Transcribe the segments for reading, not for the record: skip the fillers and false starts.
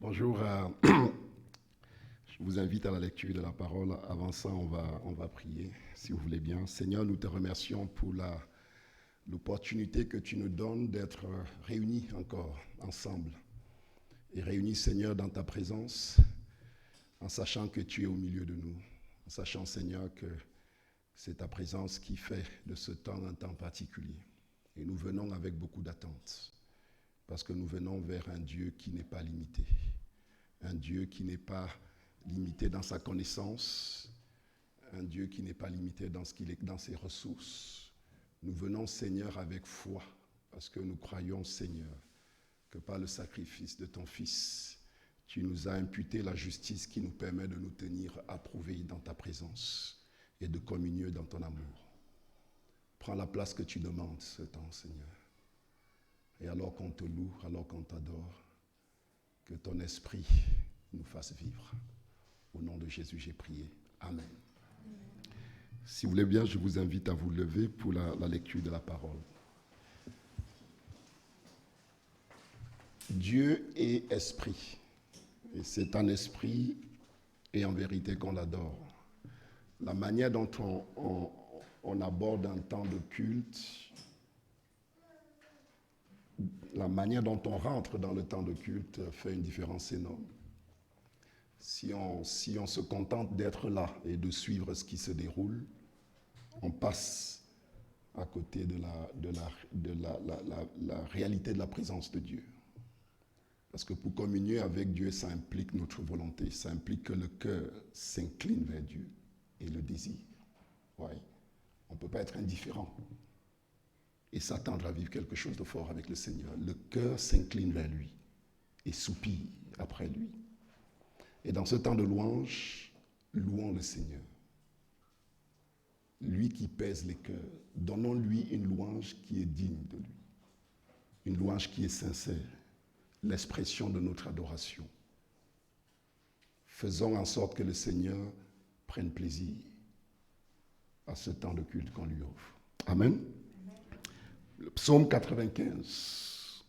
Bonjour, je vous invite à la lecture de la parole. Avant ça, on va prier, si vous voulez bien. Seigneur, nous te remercions pour l'opportunité que tu nous donnes d'être réunis encore ensemble. Et réunis, Seigneur, dans ta présence, en sachant que tu es au milieu de nous. En sachant, Seigneur, que c'est ta présence qui fait de ce temps un temps particulier. Et nous venons avec beaucoup d'attentes, parce que nous venons vers un Dieu qui n'est pas limité. Un Dieu qui n'est pas limité dans sa connaissance, un Dieu qui n'est pas limité dans dans ses ressources. Nous venons, Seigneur, avec foi, parce que nous croyons, Seigneur, que par le sacrifice de ton Fils, tu nous as imputé la justice qui nous permet de nous tenir approuvés dans ta présence et de communier dans ton amour. Prends la place que tu demandes ce temps, Seigneur. Et alors qu'on te loue, alors qu'on t'adore, que ton esprit nous fasse vivre. Au nom de Jésus, j'ai prié. Amen. Si vous voulez bien, je vous invite à vous lever pour la lecture de la parole. Dieu est esprit. Et c'est en esprit et en vérité qu'on l'adore. La manière dont on aborde un temps de culte, la manière dont on rentre dans le temps de culte fait une différence énorme. Si on se contente d'être là et de suivre ce qui se déroule, on passe à côté de la réalité de la présence de Dieu. Parce que pour communier avec Dieu, ça implique notre volonté, ça implique que le cœur s'incline vers Dieu et le désire. Ouais. On ne peut pas être indifférent et s'attendre à vivre quelque chose de fort avec le Seigneur. Le cœur s'incline vers lui et soupire après lui. Et dans ce temps de louange, louons le Seigneur. Lui qui pèse les cœurs, donnons-lui une louange qui est digne de lui. Une louange qui est sincère, l'expression de notre adoration. Faisons en sorte que le Seigneur prenne plaisir à ce temps de culte qu'on lui offre. Amen. Le psaume 95.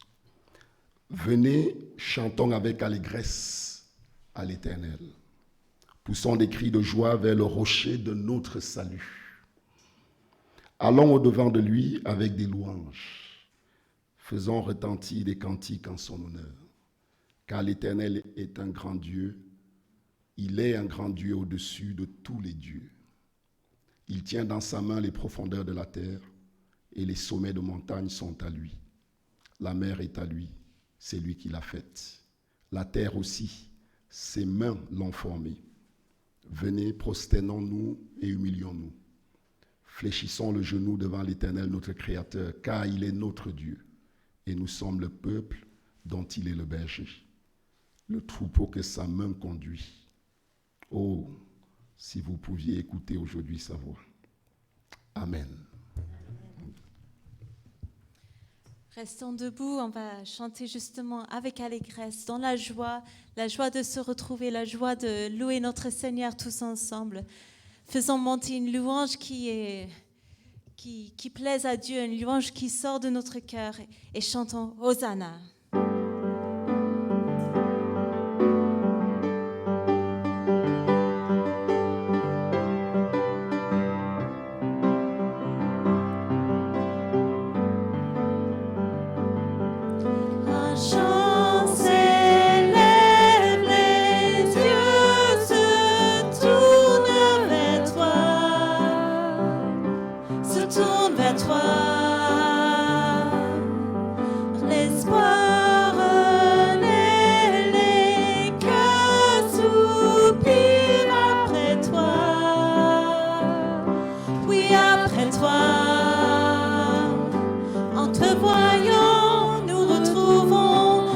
Venez, chantons avec allégresse à l'Éternel. Poussons des cris de joie vers le rocher de notre salut. Allons au-devant de lui avec des louanges. Faisons retentir des cantiques en son honneur. Car l'Éternel est un grand Dieu. Il est un grand Dieu au-dessus de tous les dieux. Il tient dans sa main les profondeurs de la terre et les sommets de montagne sont à lui. La mer est à lui, c'est lui qui l'a faite. La terre aussi, ses mains l'ont formée. Venez, prosternons-nous et humilions-nous. Fléchissons le genou devant l'Éternel, notre Créateur, car il est notre Dieu, et nous sommes le peuple dont il est le berger, le troupeau que sa main conduit. Oh, si vous pouviez écouter aujourd'hui sa voix. Amen. Restons debout, on va chanter justement avec allégresse, dans la joie de se retrouver, la joie de louer notre Seigneur tous ensemble. Faisons monter une louange qui plaise à Dieu, une louange qui sort de notre cœur et chantons Hosanna. Nous retrouvons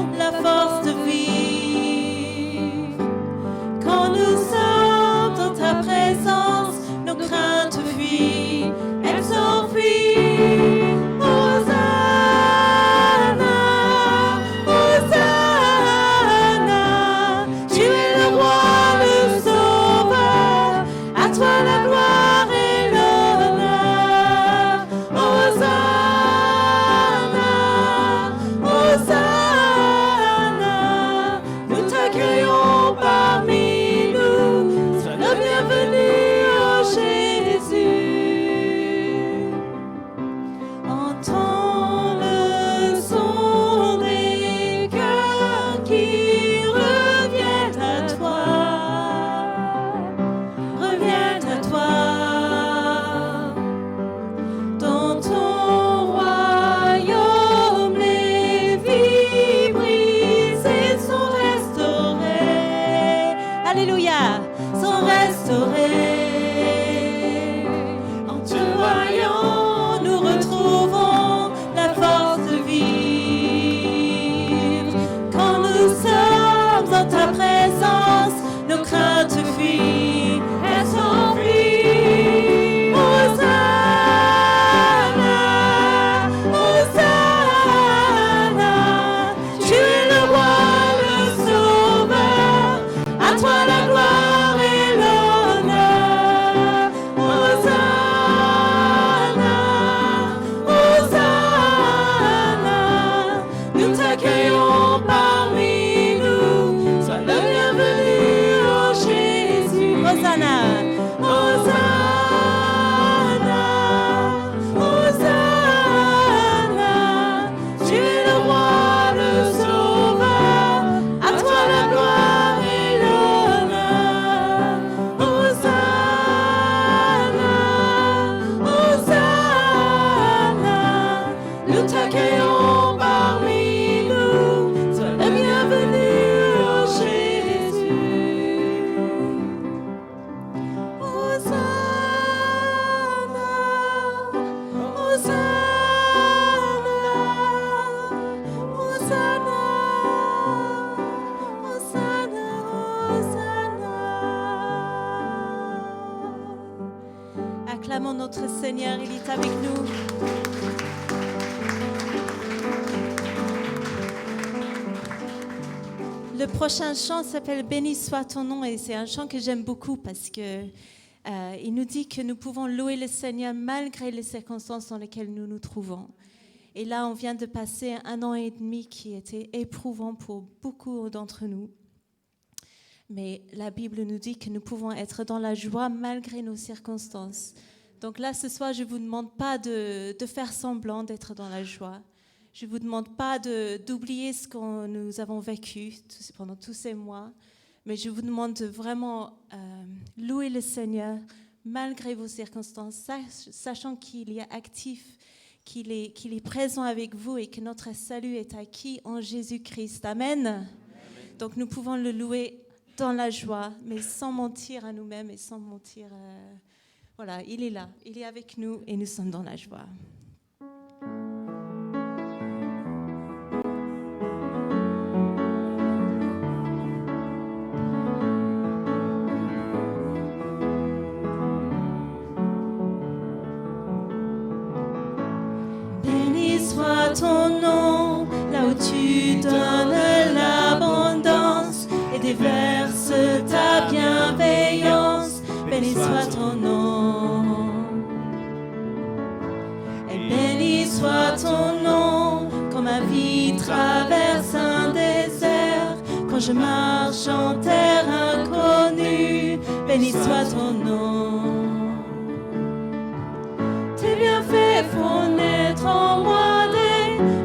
chante avec nous. Le prochain chant s'appelle « Béni soit ton nom » et c'est un chant que j'aime beaucoup parce que il nous dit que nous pouvons louer le Seigneur malgré les circonstances dans lesquelles nous nous trouvons. Et là, on vient de passer 1 an et demi qui était éprouvant pour beaucoup d'entre nous. Mais la Bible nous dit que nous pouvons être dans la joie malgré nos circonstances. Donc là, ce soir, je ne vous demande pas de faire semblant d'être dans la joie. Je ne vous demande pas d'oublier ce que nous avons vécu pendant tous ces mois. Mais je vous demande de vraiment louer le Seigneur malgré vos circonstances, sachant qu'il est actif, qu'il est présent avec vous et que notre salut est acquis en Jésus-Christ. Amen. Amen. Donc nous pouvons le louer dans la joie, mais sans mentir à nous-mêmes et sans mentir. Voilà, il est là, il est avec nous et nous sommes dans la joie. Soit ton nom, là où tu donnes l'abondance et déverses ta bienveillance. Béni soit ton nom. Et béni soit ton nom, quand ma vie traverse un désert, quand je marche en terre inconnue. Béni soit ton nom. Tes bienfaits font naître en moi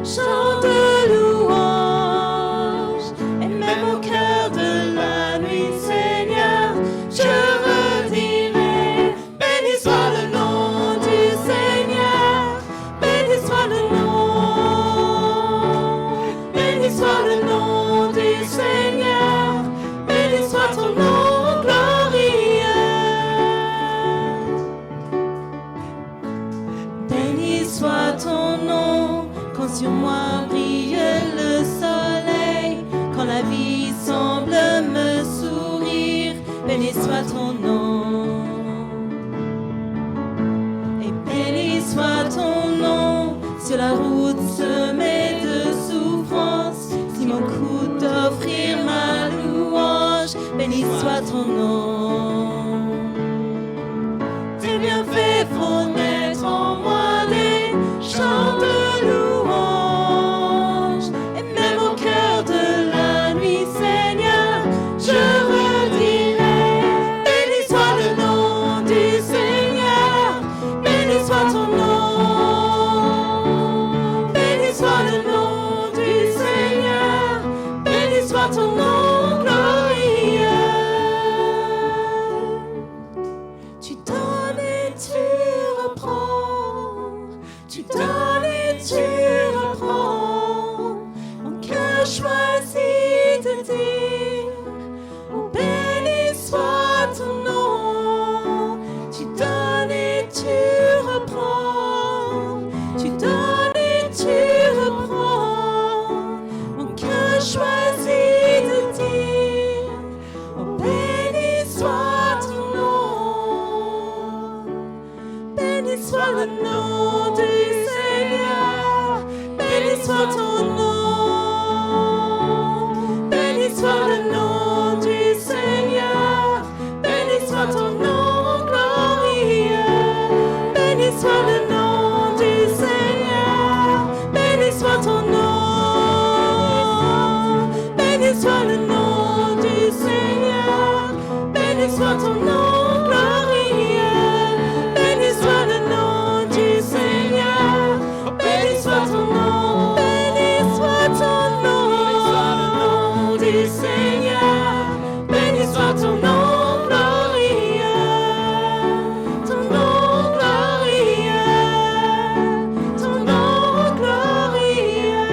chant de louange, et même au cœur de la nuit, Seigneur, je redirai. Béni soit le nom du Seigneur, béni soit le nom, béni soit le nom du Seigneur, béni soit ton nom glorieux. Béni soit ton nom, quand sur moi brille le soleil, quand la vie semble me sourire. Béni soit ton nom. Et béni soit ton nom, sur la route semée de souffrance, si mon coup d'offrir ma louange. Béni soit ton nom. Tes bienfaits font naître en moi des chants de louange, et même au cœur de la nuit, Seigneur, je redirai. Béni soit le nom du Seigneur, béni soit ton nom, béni soit le nom du Seigneur, béni soit ton nom glorieux. Tu donnes et tu reprends, tu donnes et tu reprends. Mon cœur choisit de dire, oh béni soit ton nom. Tu donnes et tu reprends, tu donnes et tu reprends. Mon cœur choisit de dire, oh béni soit ton nom. Béni soit le nom du Seigneur, béni soit ton nom, béni soit le nom du Seigneur, béni soit ton nom glorieux, béni soit le nom du Seigneur, béni soit ton nom, béni soit le nom du Seigneur, béni soit ton nom glorieux, béni soit le nom du Seigneur, béni soit ton nom, béni soit ton nom du Seigneur, béni soit ton nom glorieux, ton nom glorieux, ton nom glorieux.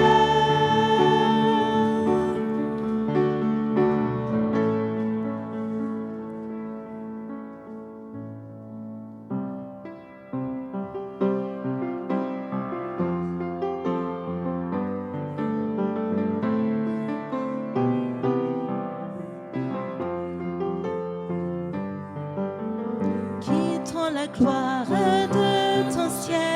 Quittons la gloire de ton ciel.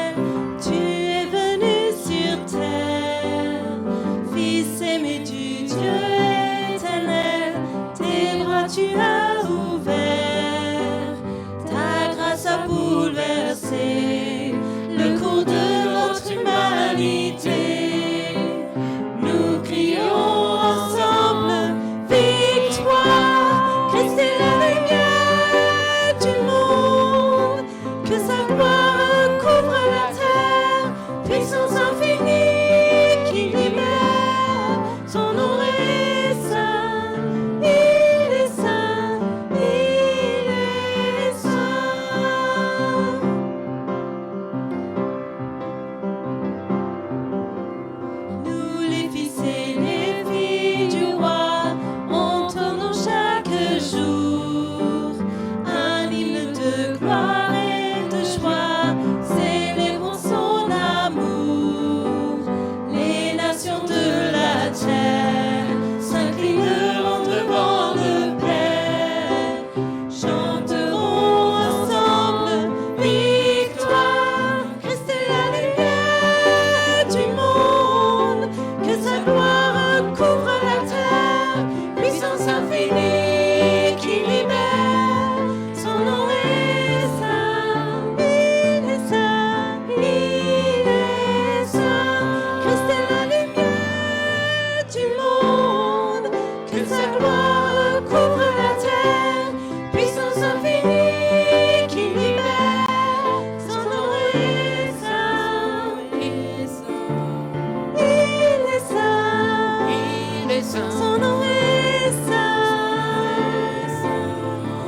Son nom est saint.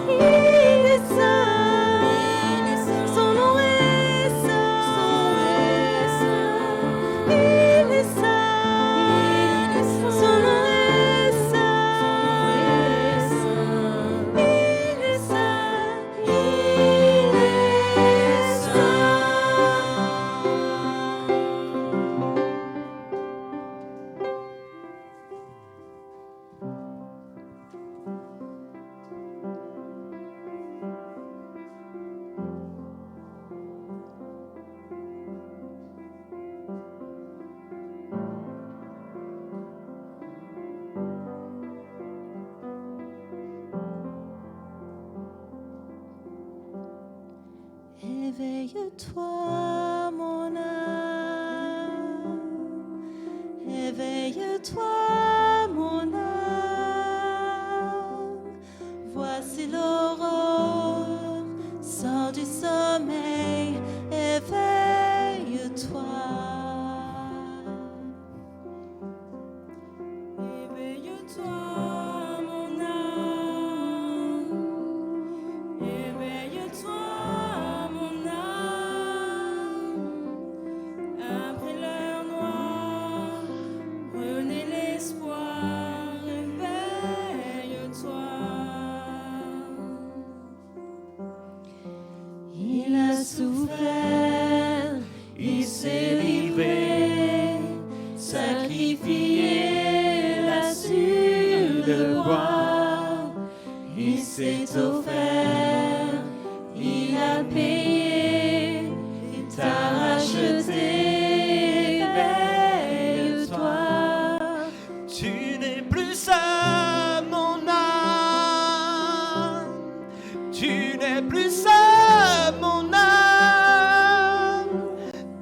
Il est saint. Son nom est saint. Il est saint. Son nom est saint. Il est saint. Il est saint. Éveille-toi, mon âme. Éveille-toi, mon âme. Voici l'aurore, sors du sommeil, éveille-toi. Éveille-toi, mon âme. Éveille-toi, mon âme. Après l'heure noire, renaît l'espoir. Éveille-toi. Il a souffert, il s'est livré, sacrifié, l'a su devoir. Il s'est offert, il a payé, il t'a racheté. Éveille-toi. Tu n'es plus seul, mon âme. Tu n'es plus seul, mon âme.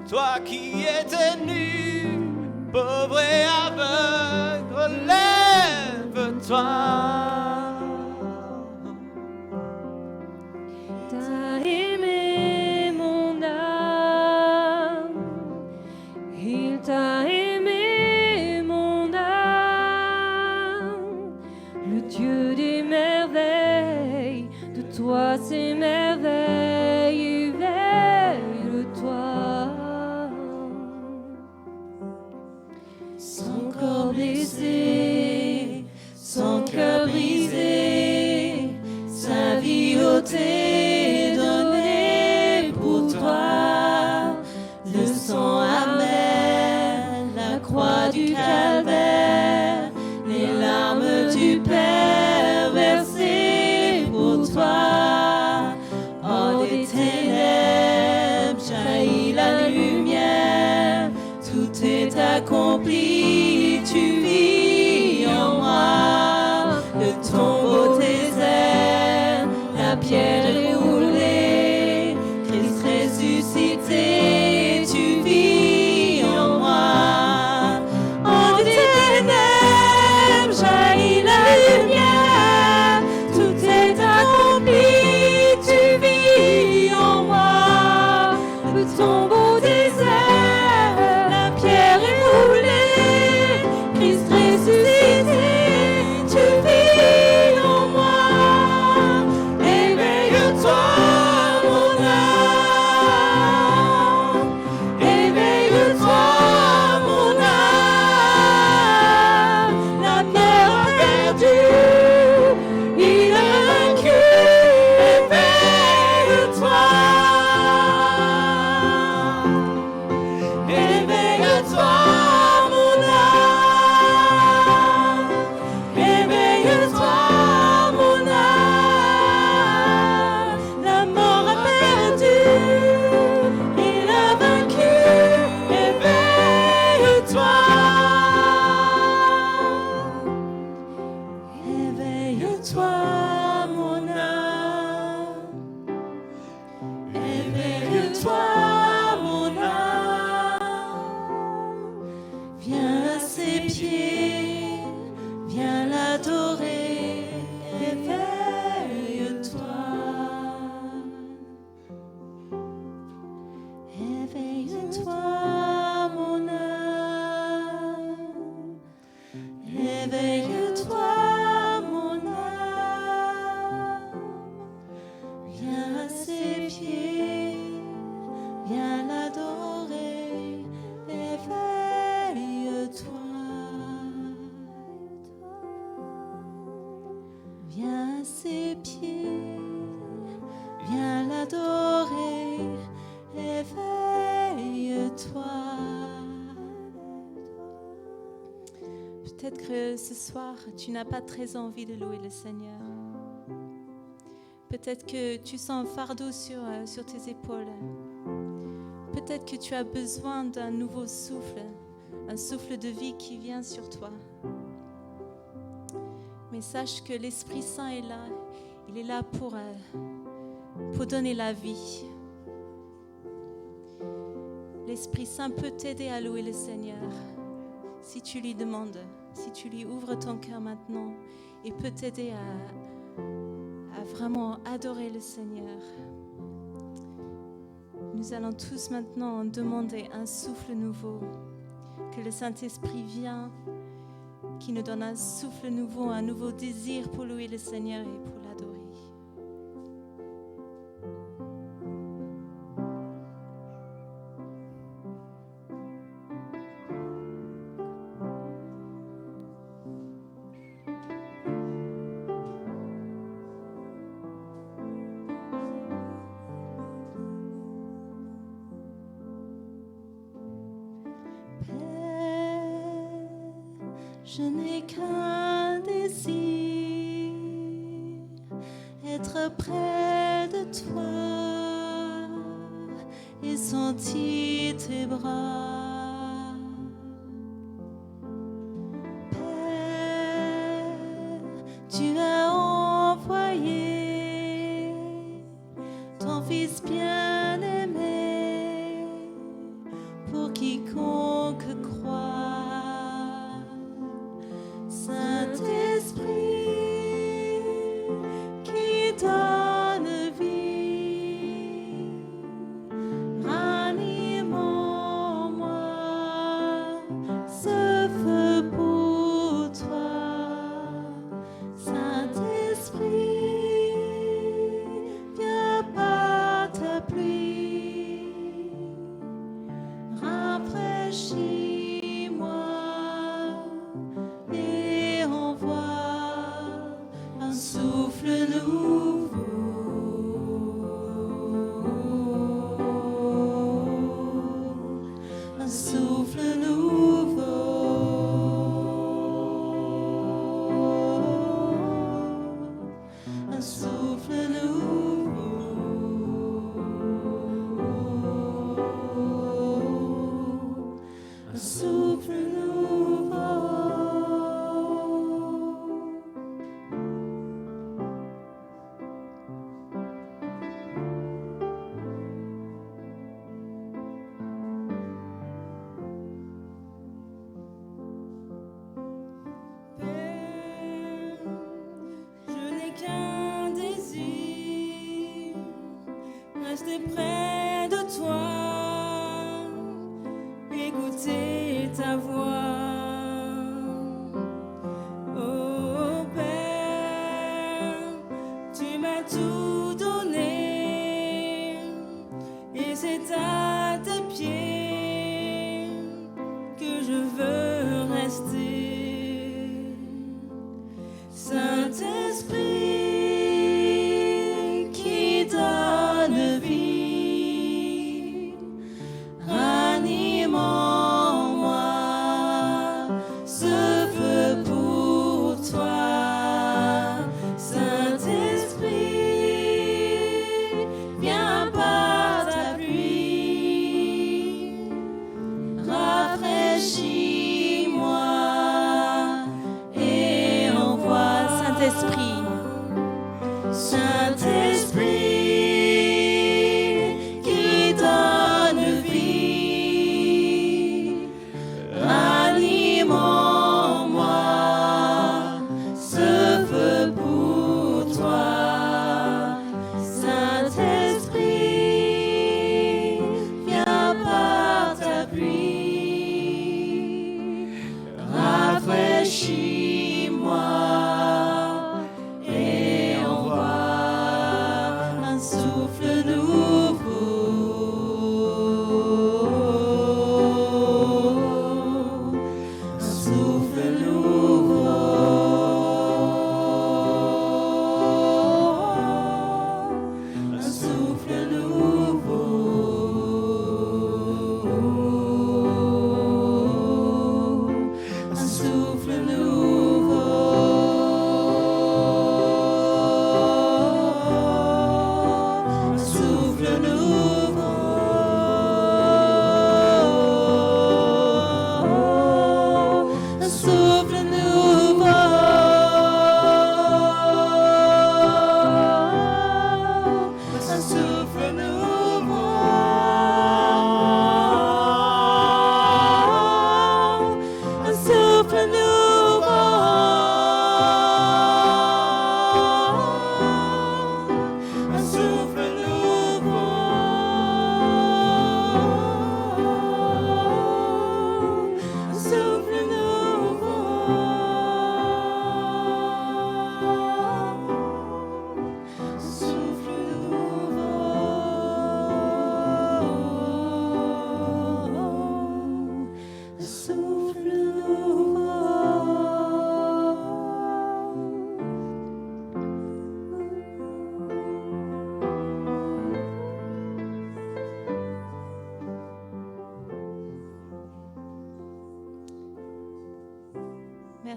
Toi qui étais nu, pauvre et aveugle, lève-toi. T'as aimé mon âme, il t'a aimé mon âme, le Dieu des merveilles, de toi s'émerveille, éveille-toi. Son corps blessé, son cœur brisé, sa vie ôtée, donnée pour toi. Le sang amer, la croix du calvaire, les larmes du Père versées pour toi. Hors des ténèbres jaillit la lumière, tout est accompli, tu vis en moi. Le tombeau désert, la pierre est roulée, Christ ressuscité, tu vis en moi. Hors des ténèbres jaillit la lumière, tout est accompli, tu vis en moi. Le tombeau désert, la pierre est roulée, Éveille-toi, mon âme, viens à ses pieds, viens l'adorer. Éveille-toi, viens à ses pieds, viens l'adorer. Éveille-toi. Peut-être que ce soir, tu n'as pas très envie de louer le Seigneur. Peut-être que tu sens un fardeau sur tes épaules. Peut-être que tu as besoin d'un nouveau souffle, un souffle de vie qui vient sur toi. Mais sache que l'Esprit Saint est là. Il est là pour donner la vie. L'Esprit Saint peut t'aider à louer le Seigneur si tu lui demandes, si tu lui ouvres ton cœur maintenant, il peut t'aider à vraiment adorer le Seigneur. Nous allons tous maintenant demander un souffle nouveau, que le Saint-Esprit vienne, qui nous donne un souffle nouveau, un nouveau désir pour louer le Seigneur et pour l'adorer. Je n'ai qu'un désir, être près de toi et sentir tes bras. Père, tu as envoyé ton Fils bien-aimé pour quiconque croit. Saint-Esprit qui donne vie, ranime en moi ce feu pour toi. Saint-Esprit, viens par ta pluie, rafraîchis-moi. Souffle nouveau, un souffle nouveau, un souffle nouveau, un souffle nouveau. Rester près de toi, écouter ta voix. Oh Père, tu m'as tout donné et c'est à tes pieds que je veux rester. Saint-Esprit qui donne vie, ranime en moi ce feu pour toi. Saint-Esprit, viens par ta pluie, rafraîchis-moi et envoie. Saint-Esprit, Saint-Esprit qui donne vie, ranime en moi ce feu pour toi. Saint-Esprit, viens par ta pluie, rafraîchis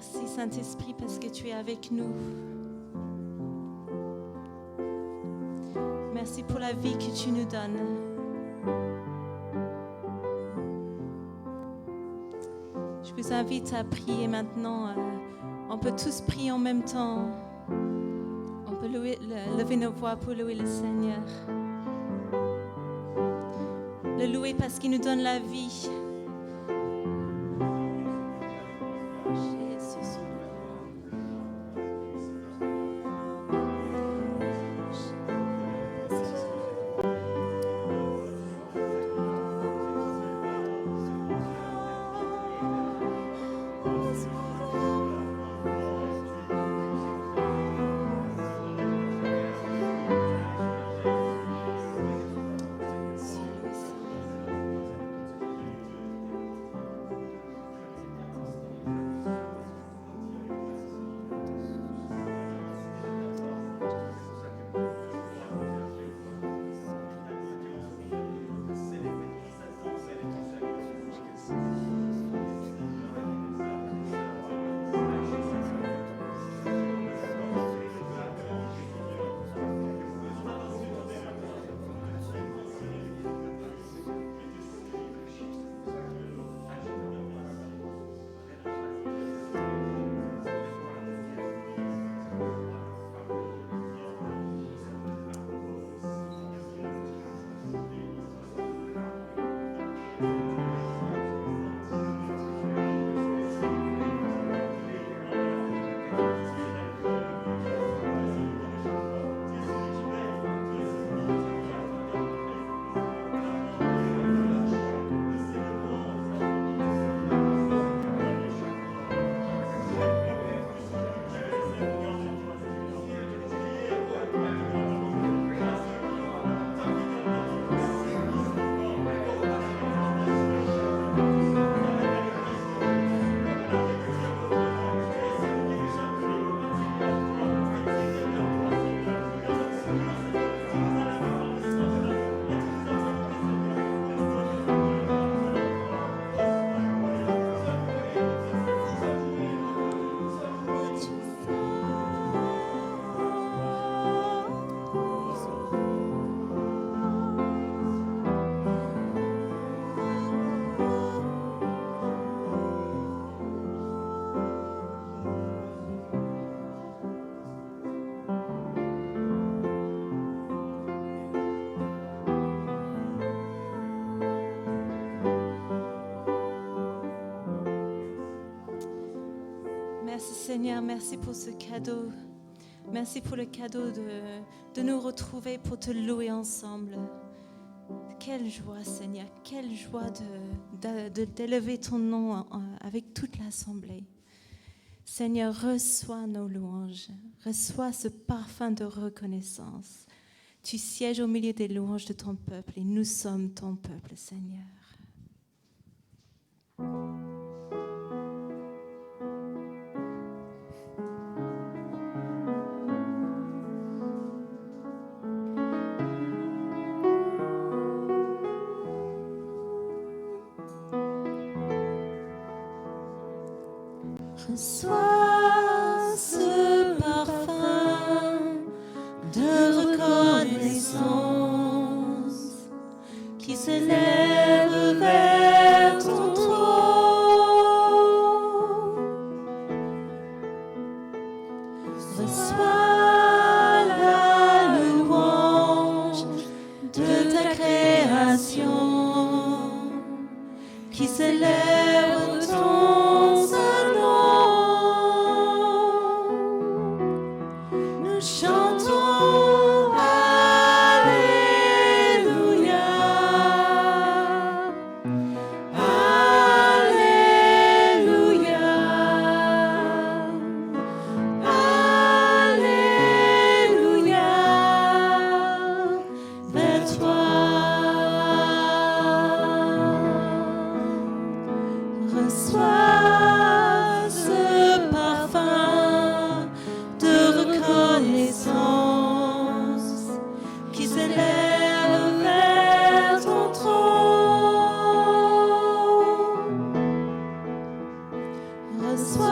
Merci Saint-Esprit parce que tu es avec nous. Merci pour la vie que tu nous donnes. Je vous invite à prier maintenant. On peut tous prier en même temps. On peut lever nos voix pour louer le Seigneur. Le louer parce qu'il nous donne la vie. Merci Seigneur, merci pour ce cadeau. Merci pour le cadeau de nous retrouver pour te louer ensemble. Quelle joie Seigneur, quelle joie d'élever ton nom avec toute l'assemblée. Seigneur, reçois nos louanges, reçois ce parfum de reconnaissance. Tu sièges au milieu des louanges de ton peuple et nous sommes ton peuple, Seigneur. Reçois ce parfum de reconnaissance qui s'élève vers ton trône. Reçois la louange de ta création qui célèbre ton saint nom. Nous chantons Alléluia, Alléluia, Alléluia, vers toi. Reçois ce parfum de reconnaissance qui s'élève vers ton trône. Reçois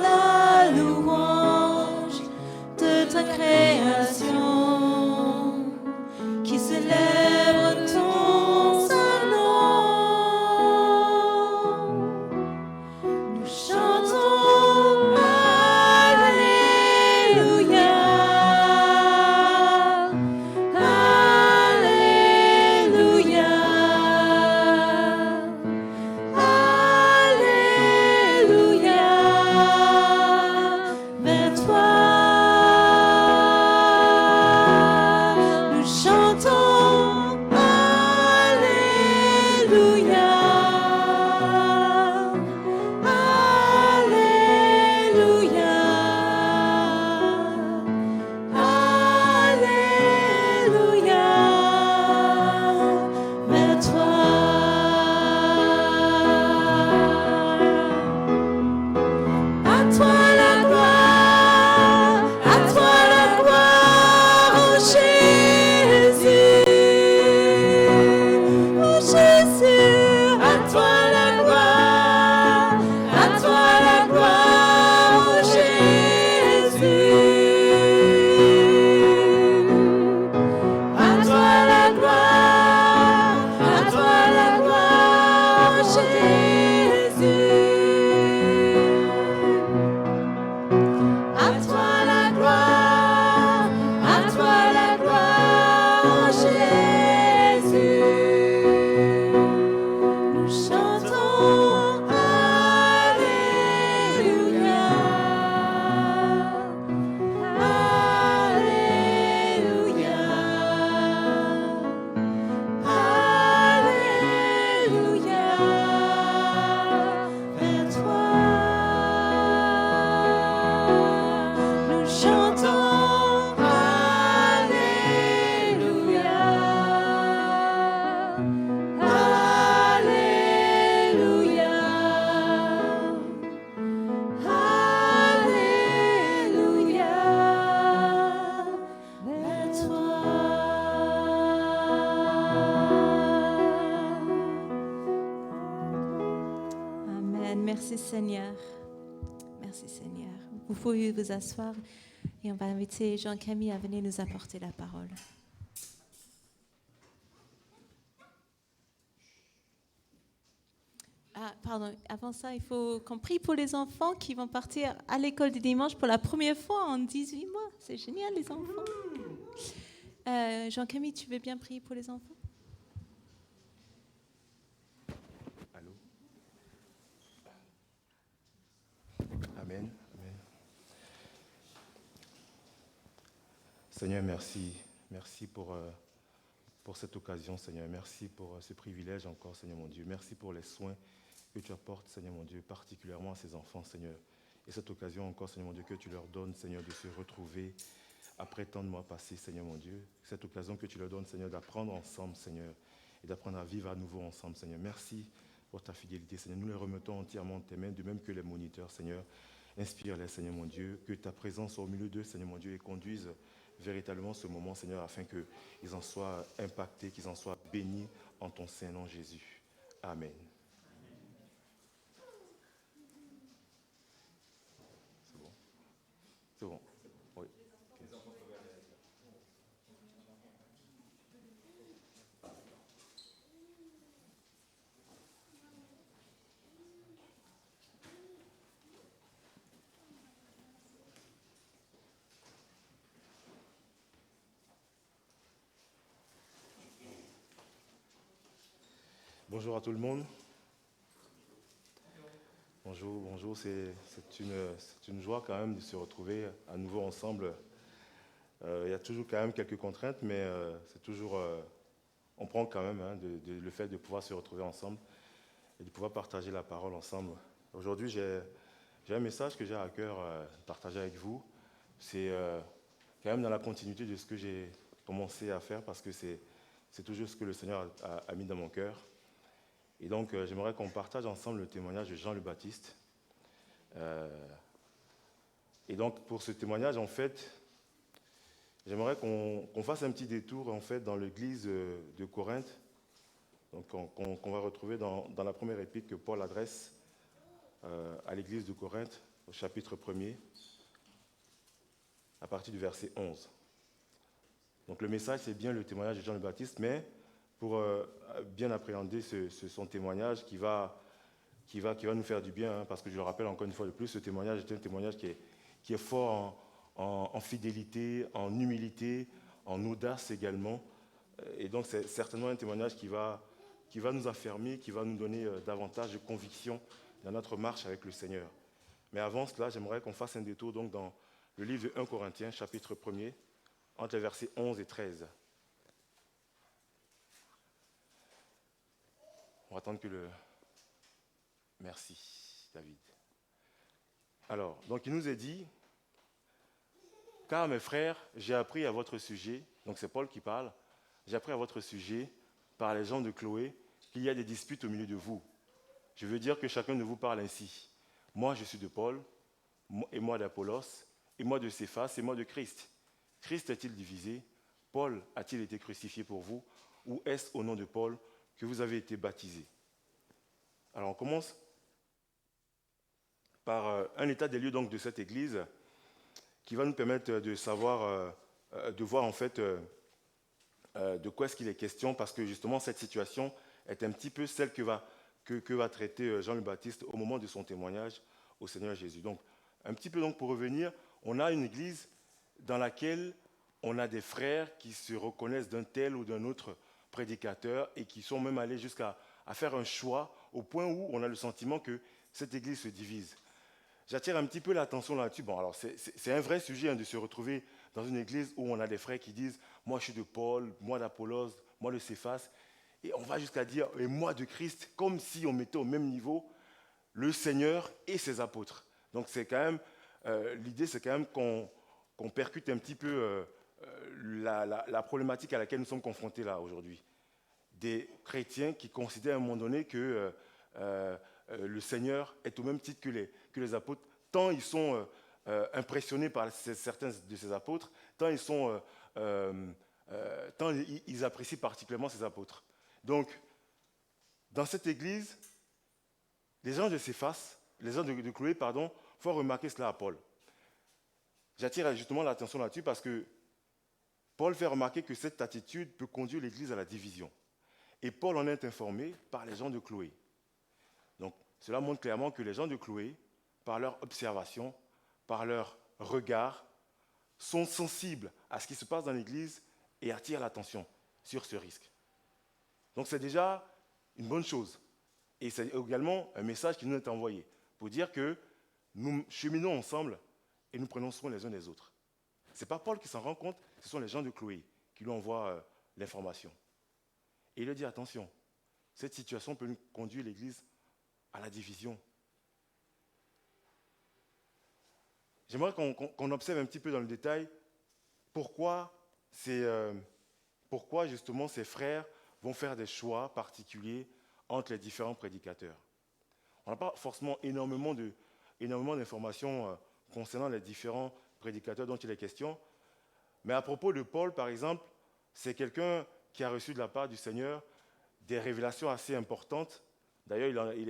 la louange de ta création qui célèbre ton saint nom. Nous chantons Alléluia, Alléluia, Alléluia, vers toi. Nous chantons Alléluia, Alléluia, Alléluia, vers toi. À toi la gloire, à toi la gloire, oh Jésus, oh Jésus, à toi la gloire, à toi la gloire, oh Jésus, à toi la gloire, à toi la gloire, oh Jésus. À toi la gloire, à toi la gloire, Jésus. Nous chantons Alléluia, Alléluia, Alléluia, vers toi. Nous chantons Alléluia, Alléluia, Alléluia, vers toi. Amen. Merci Seigneur. Merci Seigneur. Vous pouvez vous asseoir et on va inviter Jean-Camille à venir nous apporter la parole. Ah, pardon, avant ça, il faut qu'on prie pour les enfants qui vont partir à l'école du dimanche pour la première fois en 18 mois. C'est génial, les enfants. Jean-Camille, tu veux bien prier pour les enfants? Allô? Amen. Amen. Seigneur, merci. Merci pour cette occasion, Seigneur. Merci pour ce privilège encore, Seigneur mon Dieu. Merci pour les soins que tu apportes, Seigneur mon Dieu, particulièrement à ces enfants, Seigneur. Et cette occasion encore, Seigneur mon Dieu, que tu leur donnes, Seigneur, de se retrouver après tant de mois passés, Seigneur mon Dieu. Cette occasion que tu leur donnes, Seigneur, d'apprendre ensemble, Seigneur, et d'apprendre à vivre à nouveau ensemble, Seigneur. Merci pour ta fidélité, Seigneur. Nous les remettons entièrement en tes mains, de même que les moniteurs, Seigneur. Inspire-les, Seigneur mon Dieu, que ta présence soit au milieu d'eux, Seigneur mon Dieu, et conduise véritablement ce moment, Seigneur, afin qu'ils en soient impactés, qu'ils en soient bénis en ton Saint-Nom, Jésus. Amen. Bonjour à tout le monde. Bonjour. C'est une joie quand même de se retrouver à nouveau ensemble. Il y a toujours quand même quelques contraintes, mais c'est toujours... on prend quand même le fait de pouvoir se retrouver ensemble et de pouvoir partager la parole ensemble. Aujourd'hui, j'ai un message que j'ai à cœur de partager avec vous. C'est quand même dans la continuité de ce que j'ai commencé à faire, parce que c'est toujours ce que le Seigneur a mis dans mon cœur. Et donc, j'aimerais qu'on partage ensemble le témoignage de Jean le Baptiste. Et donc, pour ce témoignage, en fait, j'aimerais qu'on fasse un petit détour, en fait, dans l'église de Corinthe, donc qu'on va retrouver dans la première épître que Paul adresse à l'église de Corinthe, au chapitre 1er, à partir du verset 11. Donc, le message, c'est bien le témoignage de Jean le Baptiste, mais pour bien appréhender son témoignage qui va nous faire du bien, parce que je le rappelle encore une fois de plus, ce témoignage est un témoignage qui est fort en fidélité, en humilité, en audace également. Et donc c'est certainement un témoignage qui va nous affermir, qui va nous donner davantage de conviction dans notre marche avec le Seigneur. Mais avant cela, j'aimerais qu'on fasse un détour donc dans le livre de 1 Corinthiens, chapitre 1er, entre les versets 11 et 13. On va attendre que le... Merci, David. Alors, donc il nous est dit, « Car mes frères, j'ai appris à votre sujet, donc c'est Paul qui parle, j'ai appris à votre sujet, par les gens de Chloé, qu'il y a des disputes au milieu de vous. Je veux dire que chacun de vous parle ainsi. Moi, je suis de Paul, et moi d'Apollos, et moi de Céphas, et moi de Christ. Christ est-il divisé? Paul a-t-il été crucifié pour vous? Ou est-ce au nom de Paul que vous avez été baptisés? » Alors on commence par un état des lieux donc, de cette église qui va nous permettre de savoir, de voir en fait de quoi est-ce qu'il est question, parce que justement cette situation est un petit peu celle que va traiter Jean le Baptiste au moment de son témoignage au Seigneur Jésus. Donc un petit peu donc pour revenir, on a une église dans laquelle on a des frères qui se reconnaissent d'un tel ou d'un autre prédicateurs et qui sont même allés jusqu'à faire un choix au point où on a le sentiment que cette église se divise. J'attire un petit peu l'attention là-dessus. Bon, alors c'est un vrai sujet de se retrouver dans une église où on a des frères qui disent « moi je suis de Paul, moi d'Apollos, moi de Céphas », et on va jusqu'à dire « et moi de Christ », comme si on mettait au même niveau le Seigneur et ses apôtres. Donc c'est quand même, l'idée c'est quand même qu'on percute un petit peu la problématique à laquelle nous sommes confrontés là aujourd'hui. Des chrétiens qui considèrent à un moment donné que le Seigneur est au même titre que les apôtres, tant ils sont impressionnés par certains de ces apôtres, tant ils apprécient particulièrement ces apôtres. Donc, dans cette église, les gens de Céphas, les gens de Chloé, pardon, font remarquer cela à Paul. J'attire justement l'attention là-dessus parce que Paul fait remarquer que cette attitude peut conduire l'Église à la division. Et Paul en est informé par les gens de Chloé. Donc, cela montre clairement que les gens de Chloé, par leur observation, par leur regard, sont sensibles à ce qui se passe dans l'Église et attirent l'attention sur ce risque. Donc, c'est déjà une bonne chose. Et c'est également un message qui nous est envoyé pour dire que nous cheminons ensemble et nous prenons soin les uns des autres. Ce n'est pas Paul qui s'en rend compte, ce sont les gens de Chloé qui lui envoient l'information. Et il lui dit, attention, cette situation peut nous conduire l'Église à la division. J'aimerais qu'on observe un petit peu dans le détail pourquoi justement ces frères vont faire des choix particuliers entre les différents prédicateurs. On n'a pas forcément énormément d'informations concernant les différents prédicateurs dont il est question, mais à propos de Paul, par exemple, c'est quelqu'un qui a reçu de la part du Seigneur des révélations assez importantes. D'ailleurs, il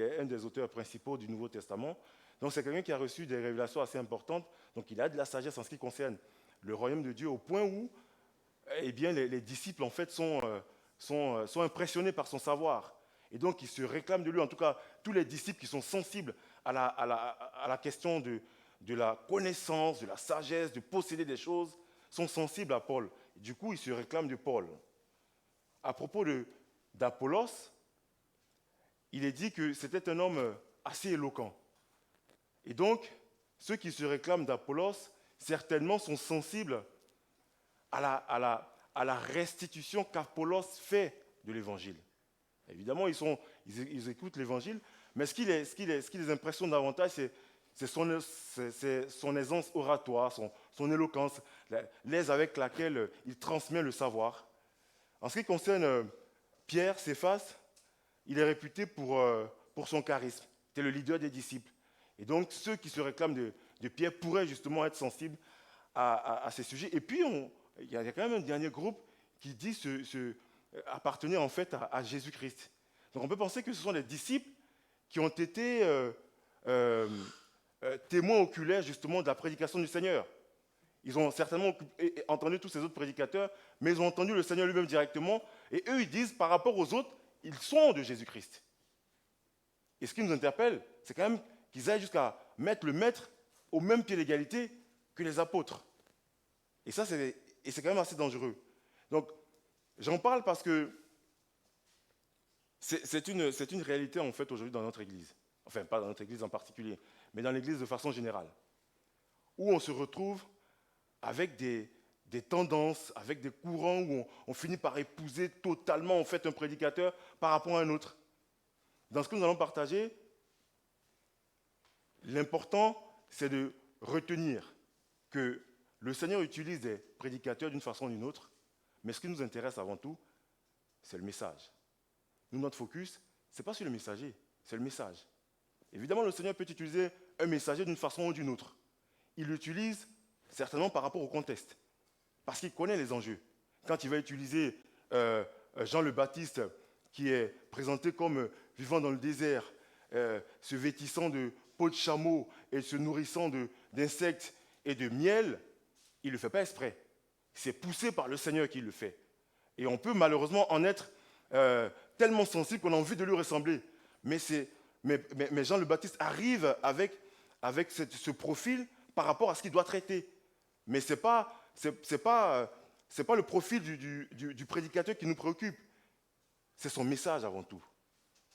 est un des auteurs principaux du Nouveau Testament. Donc, c'est quelqu'un qui a reçu des révélations assez importantes. Donc, il a de la sagesse en ce qui concerne le royaume de Dieu, au point où eh bien, les disciples, en fait, sont impressionnés par son savoir. Et donc, ils se réclament de lui. En tout cas, tous les disciples qui sont sensibles à la question de la connaissance, de la sagesse, de posséder des choses, sont sensibles à Paul. Et du coup, ils se réclament de Paul. À propos d'Apollos, il est dit que c'était un homme assez éloquent. Et donc, ceux qui se réclament d'Apollos, certainement sont sensibles à la restitution qu'Apollos fait de l'Évangile. Évidemment, ils écoutent l'Évangile, mais ce qui les impressionne davantage, c'est son aisance oratoire, son éloquence, l'aise avec laquelle il transmet le savoir. En ce qui concerne Pierre, Céphas, il est réputé pour son charisme. C'est le leader des disciples. Et donc, ceux qui se réclament de Pierre pourraient justement être sensibles à ces sujets. Et puis, il y a quand même un dernier groupe qui dit appartenir en fait à Jésus-Christ. Donc, on peut penser que ce sont les disciples qui ont été témoins oculaires justement de la prédication du Seigneur. Ils ont certainement entendu tous ces autres prédicateurs, mais ils ont entendu le Seigneur lui-même directement. Et eux, ils disent, par rapport aux autres, ils sont de Jésus-Christ. Et ce qui nous interpelle, c'est quand même qu'ils aillent jusqu'à mettre le maître au même pied d'égalité que les apôtres. Et ça, c'est quand même assez dangereux. Donc, j'en parle parce que c'est une réalité, en fait, aujourd'hui dans notre Église. Enfin, pas dans notre Église en particulier, mais dans l'Église de façon générale. Où on se retrouve avec des tendances, avec des courants où on finit par épouser totalement, en fait, un prédicateur par rapport à un autre. Dans ce que nous allons partager, l'important, c'est de retenir que le Seigneur utilise des prédicateurs d'une façon ou d'une autre, mais ce qui nous intéresse avant tout, c'est le message. Nous, notre focus, ce n'est pas sur le messager, c'est le message. Évidemment, le Seigneur peut utiliser un messager d'une façon ou d'une autre. Il l'utilise certainement par rapport au contexte, parce qu'il connaît les enjeux. Quand il va utiliser Jean le Baptiste, qui est présenté comme vivant dans le désert, se vêtissant de peau de chameau et se nourrissant d'insectes et de miel, il ne le fait pas exprès. C'est poussé par le Seigneur qui le fait. Et on peut malheureusement en être tellement sensible qu'on a envie de lui ressembler. Mais Jean le Baptiste arrive avec ce profil par rapport à ce qu'il doit traiter. Mais ce n'est pas le profil du prédicateur qui nous préoccupe. C'est son message avant tout.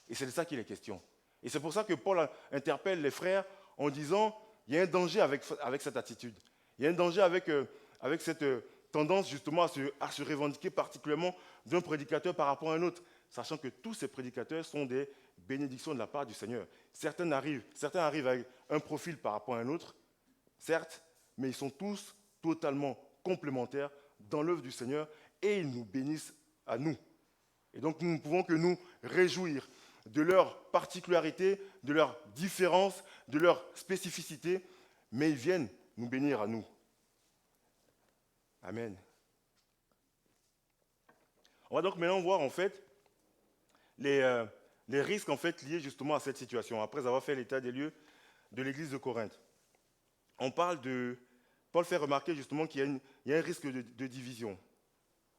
Et c'est de ça qu'il est question. Et c'est pour ça que Paul interpelle les frères en disant, il y a un danger avec cette attitude. Il y a un danger avec cette tendance justement à se revendiquer particulièrement d'un prédicateur par rapport à un autre, sachant que tous ces prédicateurs sont des bénédictions de la part du Seigneur. Certains arrivent avec un profil par rapport à un autre, certes, mais ils sont tous totalement complémentaires dans l'œuvre du Seigneur et ils nous bénissent à nous. Et donc nous ne pouvons que nous réjouir de leur particularité, de leur différence, de leur spécificité, mais ils viennent nous bénir à nous. Amen. On va donc maintenant voir en fait les risques en fait liés justement à cette situation, après avoir fait l'état des lieux de l'église de Corinthe. Paul fait remarquer justement qu'il y a un risque de division,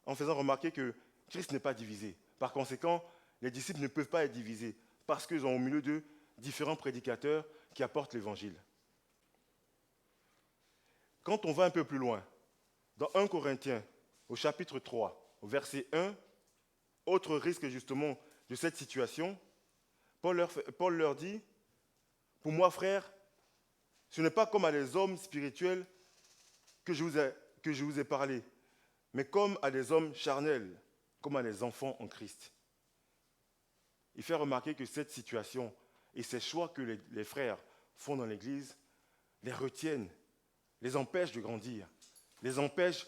en faisant remarquer que Christ n'est pas divisé. Par conséquent, les disciples ne peuvent pas être divisés, parce qu'ils ont au milieu d'eux différents prédicateurs qui apportent l'évangile. Quand on va un peu plus loin, dans 1 Corinthiens, au chapitre 3, au verset 1, autre risque justement de cette situation, Paul leur dit, « Pour moi, frères, ce n'est pas comme à des hommes spirituels que je vous ai parlé, mais comme à des hommes charnels, comme à des enfants en Christ. » Il fait remarquer que cette situation et ces choix que les frères font dans l'Église les retiennent, les empêchent de grandir, les empêchent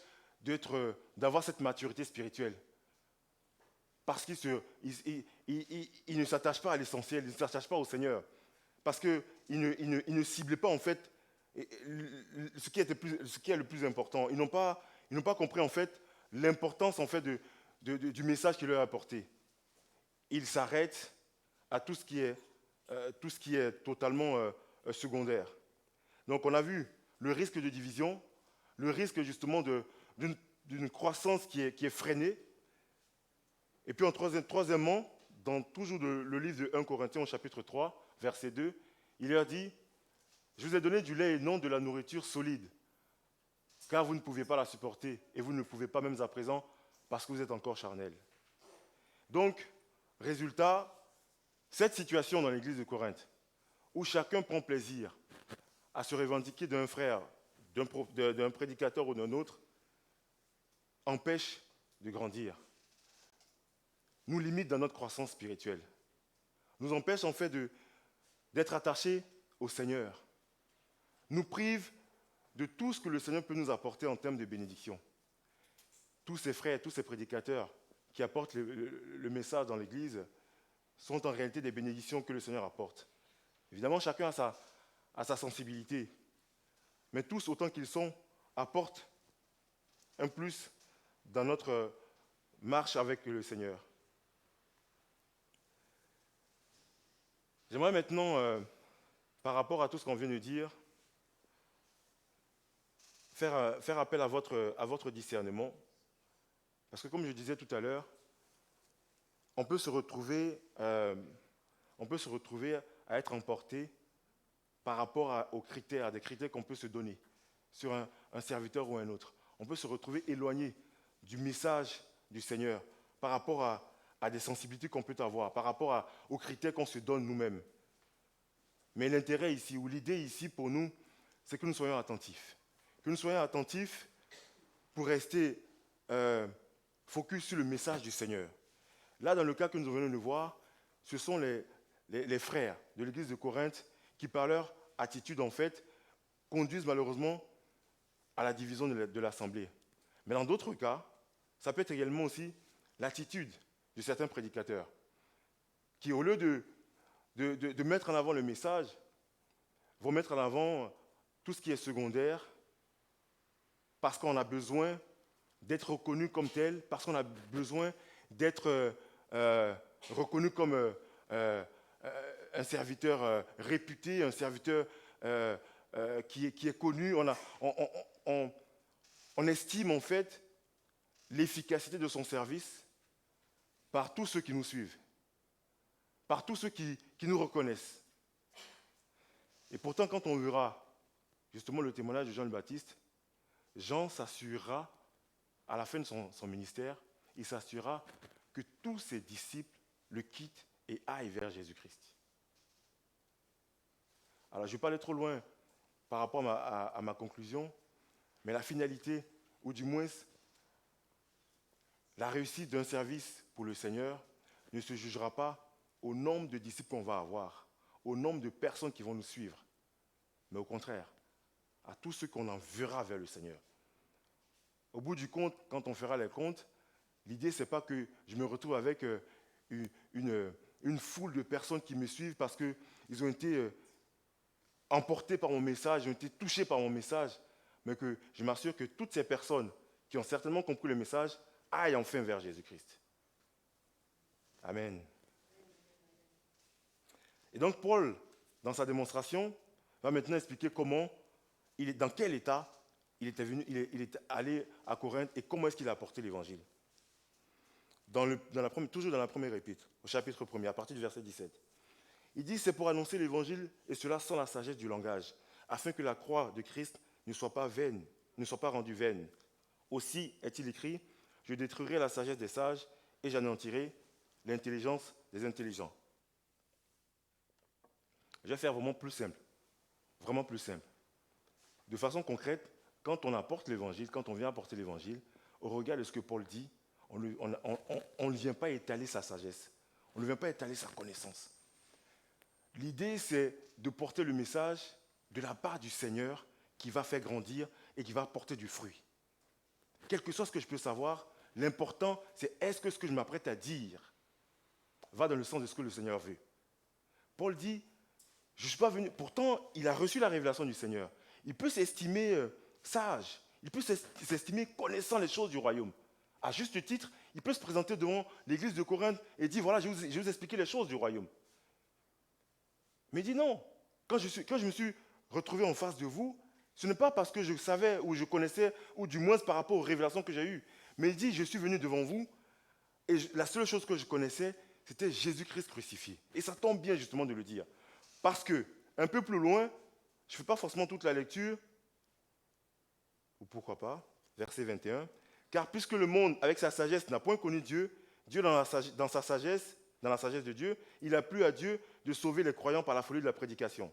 d'avoir cette maturité spirituelle. Parce qu'ils ne s'attachent pas à l'essentiel, ils ne s'attachent pas au Seigneur. Parce qu'ils ne ciblaient pas en fait ce qui est le plus important. Ils n'ont pas compris en fait l'importance en fait du message qu'il leur a apporté. Ils s'arrêtent à tout ce qui est totalement secondaire. Donc on a vu le risque de division, le risque justement d'une croissance qui est freinée. Et puis troisièmement, dans toujours le livre de 1 Corinthiens au chapitre 3, verset 2, il leur dit, « Je vous ai donné du lait et non de la nourriture solide, car vous ne pouvez pas la supporter, et vous ne le pouvez pas même à présent, parce que vous êtes encore charnel. » Donc, résultat, Cette situation dans l'église de Corinthe, où chacun prend plaisir à se revendiquer d'un frère, d'un prédicateur ou d'un autre, empêche de grandir, nous limite dans notre croissance spirituelle, nous empêche en fait d'être attachés au Seigneur, nous prive de tout ce que le Seigneur peut nous apporter en termes de bénédiction. Tous ces frères, tous ces prédicateurs qui apportent le message dans l'Église sont en réalité des bénédictions que le Seigneur apporte. Évidemment, chacun a sa sensibilité, mais tous, autant qu'ils sont, apportent un plus dans notre marche avec le Seigneur. J'aimerais maintenant, par rapport à tout ce qu'on vient de dire, faire appel à votre discernement. Parce que comme je disais tout à l'heure, on peut se retrouver à être emporté par rapport aux critères, à des critères qu'on peut se donner sur un serviteur ou un autre. On peut se retrouver éloigné du message du Seigneur par rapport à des sensibilités qu'on peut avoir, par rapport aux critères qu'on se donne nous-mêmes. Mais l'intérêt ici, ou l'idée ici pour nous, c'est que nous soyons attentifs. Que nous soyons attentifs pour rester focus sur le message du Seigneur. Là, dans le cas que nous venons de voir, ce sont les frères de l'église de Corinthe qui, par leur attitude, en fait, conduisent malheureusement à la division de l'assemblée. Mais dans d'autres cas, ça peut être également aussi l'attitude de certains prédicateurs qui, au lieu de mettre en avant le message, vont mettre en avant tout ce qui est secondaire parce qu'on a besoin d'être reconnu comme tel, parce qu'on a besoin d'être reconnu comme un serviteur réputé, un serviteur qui est connu. On estime en fait l'efficacité de son service par tous ceux qui nous suivent, par tous ceux qui nous reconnaissent. Et pourtant, quand on verra justement le témoignage de Jean le Baptiste, Jean s'assurera, à la fin de son ministère, il s'assurera que tous ses disciples le quittent et aillent vers Jésus-Christ. Alors, je ne vais pas aller trop loin par rapport à ma conclusion, mais la finalité, ou du moins la réussite d'un service pour le Seigneur, ne se jugera pas au nombre de disciples qu'on va avoir, au nombre de personnes qui vont nous suivre, mais au contraire, à tous ceux qu'on enverra vers le Seigneur. Au bout du compte, quand on fera les comptes, l'idée, ce n'est pas que je me retrouve avec une foule de personnes qui me suivent parce qu'ils ont été emportés par mon message, ils ont été touchés par mon message, mais que je m'assure que toutes ces personnes qui ont certainement compris le message aillent enfin vers Jésus-Christ. Amen. Et donc Paul, dans sa démonstration, va maintenant expliquer dans quel état il est allé à Corinthe et comment est-ce qu'il a apporté l'évangile. Toujours dans la première épître, au chapitre 1er, à partir du verset 17. Il dit, c'est pour annoncer l'évangile, et cela sans la sagesse du langage, afin que la croix de Christ ne soit pas rendue vaine. Aussi est-il écrit, je détruirai la sagesse des sages, et j'anéantirai l'intelligence des intelligents. Je vais faire vraiment plus simple. De façon concrète, quand on apporte l'évangile, quand on vient apporter l'évangile, au regard de ce que Paul dit, on ne vient pas étaler sa sagesse, on ne vient pas étaler sa connaissance. L'idée, c'est de porter le message de la part du Seigneur qui va faire grandir et qui va porter du fruit. Quel que soit ce que je peux savoir, l'important, c'est est-ce que ce que je m'apprête à dire va dans le sens de ce que le Seigneur veut. Paul dit, je ne suis pas venu, pourtant il a reçu la révélation du Seigneur. Il peut s'estimer sage, il peut s'estimer connaissant les choses du royaume. À juste titre, il peut se présenter devant l'église de Corinthe et dire, voilà, je vais vous expliquer les choses du royaume. Mais il dit non, quand je me suis retrouvé en face de vous, ce n'est pas parce que je savais ou je connaissais, ou du moins par rapport aux révélations que j'ai eues, mais il dit, je suis venu devant vous, et la seule chose que je connaissais, c'était Jésus-Christ crucifié. Et ça tombe bien justement de le dire. Parce que, un peu plus loin, je ne fais pas forcément toute la lecture, ou pourquoi pas, verset 21, car puisque le monde, avec sa sagesse, n'a point connu Dieu, Dieu dans sa sagesse dans la sagesse de Dieu, il a plu à Dieu de sauver les croyants par la folie de la prédication.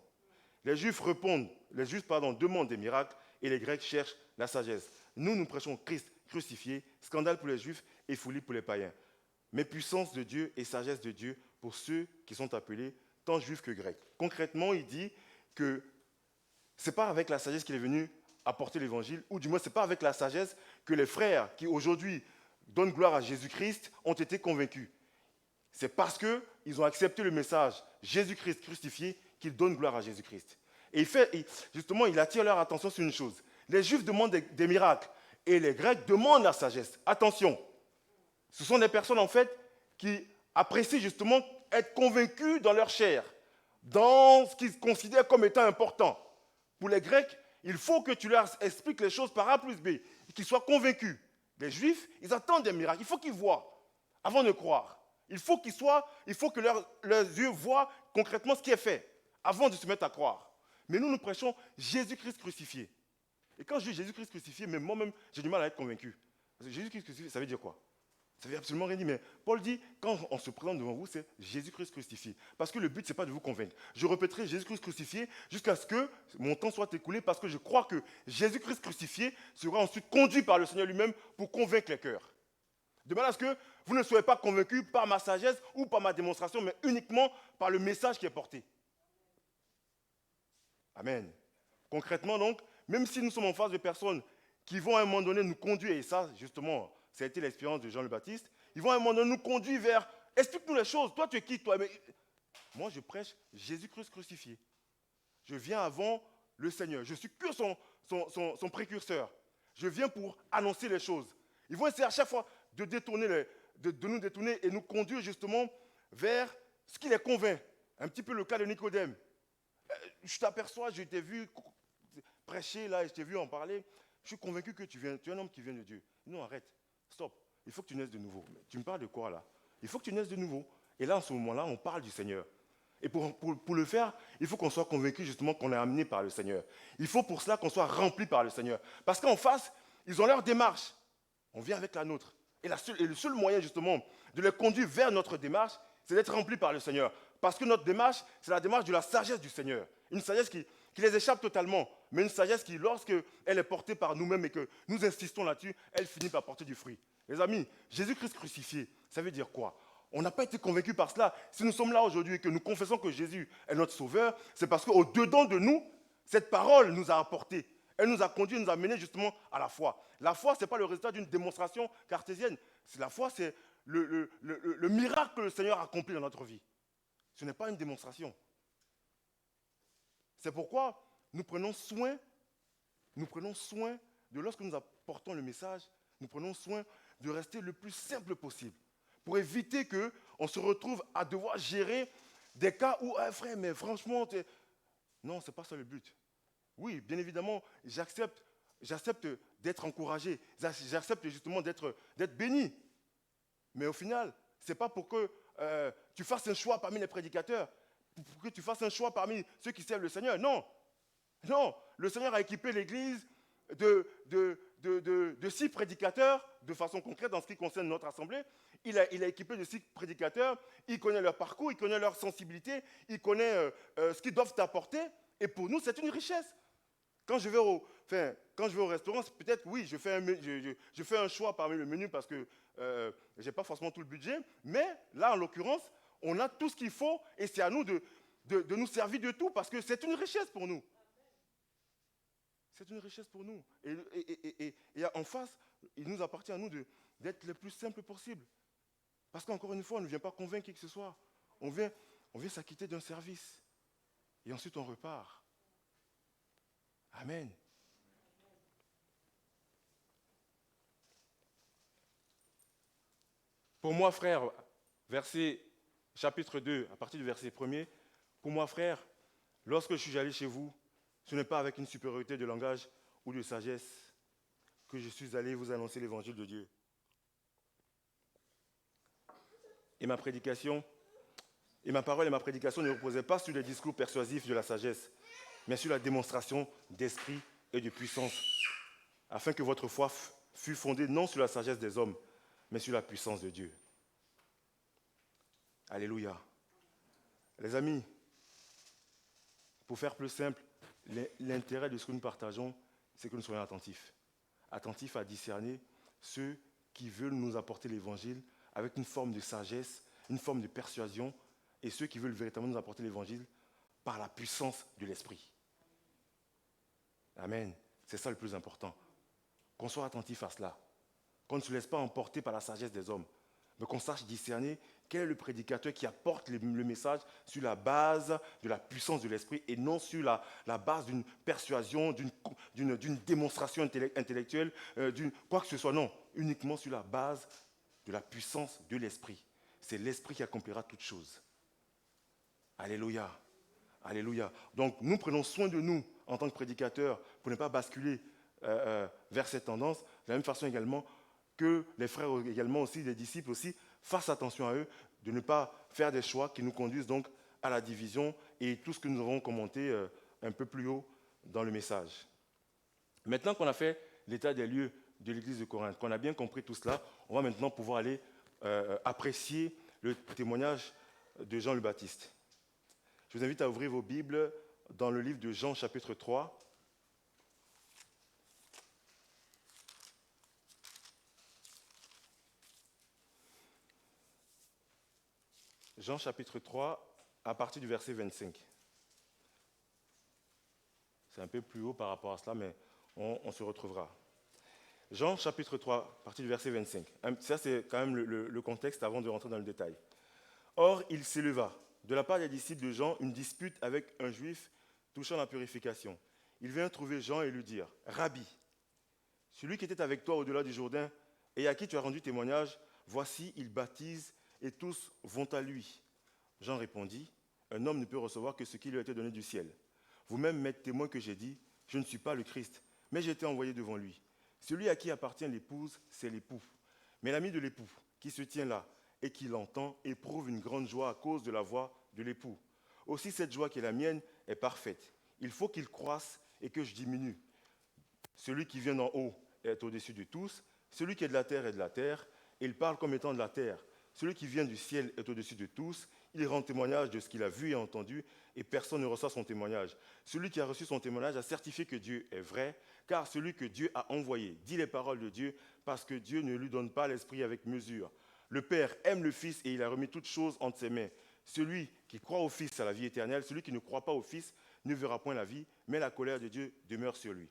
Les Juifs demandent des miracles et les Grecs cherchent la sagesse. Nous prêchons Christ crucifié, scandale pour les Juifs et folie pour les païens. Mais puissance de Dieu et sagesse de Dieu pour ceux qui sont appelés tant Juifs que Grecs. Concrètement, il dit que ce n'est pas avec la sagesse qu'il est venu apporter l'évangile, ou du moins ce n'est pas avec la sagesse que les frères qui aujourd'hui donnent gloire à Jésus-Christ ont été convaincus. C'est parce qu'ils ont accepté le message Jésus-Christ crucifié qu'ils donnent gloire à Jésus-Christ. Et il attire leur attention sur une chose. Les Juifs demandent des miracles et les Grecs demandent la sagesse. Attention, ce sont des personnes en fait qui apprécient justement être convaincus dans leur chair, dans ce qu'ils considèrent comme étant important. Pour les Grecs, il faut que tu leur expliques les choses par A plus B, et qu'ils soient convaincus. Les Juifs, ils attendent des miracles. Il faut qu'ils voient avant de croire. Il faut que leurs yeux voient concrètement ce qui est fait avant de se mettre à croire. Mais nous prêchons Jésus-Christ crucifié. Et quand je dis Jésus-Christ crucifié, même moi-même, j'ai du mal à être convaincu. Parce que Jésus-Christ crucifié, ça veut dire quoi? Ça veut absolument rien dire. Mais Paul dit, quand on se présente devant vous, c'est Jésus-Christ crucifié. Parce que le but, ce n'est pas de vous convaincre. Je répéterai Jésus-Christ crucifié jusqu'à ce que mon temps soit écoulé, parce que je crois que Jésus-Christ crucifié sera ensuite conduit par le Seigneur lui-même pour convaincre les cœurs. De manière à ce que vous ne soyez pas convaincus par ma sagesse ou par ma démonstration, mais uniquement par le message qui est porté. Amen. Concrètement donc, même si nous sommes en face de personnes qui vont à un moment donné nous conduire, et ça justement, ça a été l'expérience de Jean le Baptiste, ils vont à un moment donné nous conduire vers, explique-nous les choses, toi tu es qui toi? Mais moi je prêche Jésus-Christ crucifié. Je viens avant le Seigneur, je suis que son précurseur. Je viens pour annoncer les choses. Ils vont essayer à chaque fois de nous détourner et nous conduire justement vers ce qui les convainc. Un petit peu le cas de Nicodème. Je t'aperçois, je t'ai vu prêcher là, et je t'ai vu en parler. Je suis convaincu que tu es un homme qui vient de Dieu. Non, arrête, stop. Il faut que tu naisses de nouveau. Mais tu me parles de quoi là? Il faut que tu naisses de nouveau. Et là, en ce moment-là, on parle du Seigneur. Et pour le faire, il faut qu'on soit convaincu justement qu'on est amené par le Seigneur. Il faut pour cela qu'on soit rempli par le Seigneur. Parce qu'en face, ils ont leur démarche. On vient avec la nôtre. Et le seul moyen justement de les conduire vers notre démarche, c'est d'être rempli par le Seigneur. Parce que notre démarche, c'est la démarche de la sagesse du Seigneur. Une sagesse qui les échappe totalement, mais une sagesse qui, lorsqu'elle est portée par nous-mêmes et que nous insistons là-dessus, elle finit par porter du fruit. Les amis, Jésus-Christ crucifié, ça veut dire quoi? On n'a pas été convaincus par cela. Si nous sommes là aujourd'hui et que nous confessons que Jésus est notre Sauveur, c'est parce qu'au-dedans de nous, cette parole nous a apporté. Elle nous a conduit, nous a menés justement à la foi. La foi, ce n'est pas le résultat d'une démonstration cartésienne. La foi, c'est le miracle que le Seigneur a accompli dans notre vie. Ce n'est pas une démonstration. C'est pourquoi nous prenons soin de, lorsque nous apportons le message, nous prenons soin de rester le plus simple possible pour éviter qu'on se retrouve à devoir gérer des cas où, frère, mais franchement, non, ce n'est pas ça le but. Oui, bien évidemment, j'accepte d'être encouragé, j'accepte justement d'être béni. Mais au final, ce n'est pas pour que tu fasses un choix parmi les prédicateurs, pour que tu fasses un choix parmi ceux qui servent le Seigneur. Non, non, le Seigneur a équipé l'Église de 6 prédicateurs, de façon concrète dans ce qui concerne notre assemblée. Il a équipé de 6 prédicateurs, il connaît leur parcours, il connaît leur sensibilité, il connaît ce qu'ils doivent apporter. Et pour nous, c'est une richesse. Quand je vais au restaurant, peut-être, oui, je fais un choix parmi le menu parce que je n'ai pas forcément tout le budget. Mais là, en l'occurrence, on a tout ce qu'il faut et c'est à nous de nous servir de tout parce que c'est une richesse pour nous. C'est une richesse pour nous. Et en face, il nous appartient à nous d'être le plus simple possible. Parce qu'encore une fois, on ne vient pas convaincre qui que ce soit. On vient s'acquitter d'un service. Et ensuite, on repart. Amen. Pour moi, frère, chapitre 2, à partir du verset 1er, pour moi, frère, lorsque je suis allé chez vous, ce n'est pas avec une supériorité de langage ou de sagesse que je suis allé vous annoncer l'évangile de Dieu. Et ma parole et ma prédication ne reposaient pas sur les discours persuasifs de la sagesse, mais sur la démonstration d'esprit et de puissance, afin que votre foi fût fondée non sur la sagesse des hommes, mais sur la puissance de Dieu. Alléluia. Les amis, pour faire plus simple, l'intérêt de ce que nous partageons, c'est que nous soyons attentifs. Attentifs à discerner ceux qui veulent nous apporter l'évangile avec une forme de sagesse, une forme de persuasion, et ceux qui veulent véritablement nous apporter l'évangile par la puissance de l'esprit. Amen. C'est ça le plus important. Qu'on soit attentif à cela. Qu'on ne se laisse pas emporter par la sagesse des hommes, mais qu'on sache discerner quel est le prédicateur qui apporte le message sur la base de la puissance de l'esprit et non sur la base d'une persuasion, d'une démonstration intellectuelle, quoi que ce soit. Non, uniquement sur la base de la puissance de l'esprit. C'est l'esprit qui accomplira toutes choses. Alléluia. Alléluia. Donc, nous prenons soin de nous en tant que prédicateurs pour ne pas basculer vers cette tendance. De la même façon également que les frères également aussi, les disciples aussi, fassent attention à eux de ne pas faire des choix qui nous conduisent donc à la division et tout ce que nous avons commenté un peu plus haut dans le message. Maintenant qu'on a fait l'état des lieux de l'église de Corinthe, qu'on a bien compris tout cela, on va maintenant pouvoir aller apprécier le témoignage de Jean le Baptiste. Je vous invite à ouvrir vos Bibles dans le livre de Jean chapitre 3. Jean chapitre 3, à partir du verset 25. C'est un peu plus haut par rapport à cela, mais on se retrouvera. Jean chapitre 3, à partir du verset 25. Ça, c'est quand même le contexte avant de rentrer dans le détail. Or, il s'éleva, de la part des disciples de Jean, une dispute avec un juif touchant la purification. Il vint trouver Jean et lui dire, « Rabbi, celui qui était avec toi au-delà du Jourdain et à qui tu as rendu témoignage, voici, il baptise et tous vont à lui. » Jean répondit, « Un homme ne peut recevoir que ce qui lui a été donné du ciel. Vous-même m'êtes témoin que j'ai dit, je ne suis pas le Christ, mais j'ai été envoyé devant lui. Celui à qui appartient l'épouse, c'est l'époux. Mais l'ami de l'époux, qui se tient là et qui l'entend, éprouve une grande joie à cause de la voix de l'époux. Aussi cette joie qui est la mienne est parfaite. Il faut qu'il croisse et que je diminue. Celui qui vient d'en haut est au-dessus de tous. Celui qui est de la terre est de la terre. Et il parle comme étant de la terre. Celui qui vient du ciel est au-dessus de tous. Il rend témoignage de ce qu'il a vu et entendu, et personne ne reçoit son témoignage. Celui qui a reçu son témoignage a certifié que Dieu est vrai, car celui que Dieu a envoyé dit les paroles de Dieu, parce que Dieu ne lui donne pas l'esprit avec mesure. Le Père aime le Fils et il a remis toutes choses entre ses mains. Celui qui croit au Fils a la vie éternelle. Celui qui ne croit pas au Fils ne verra point la vie, mais la colère de Dieu demeure sur lui.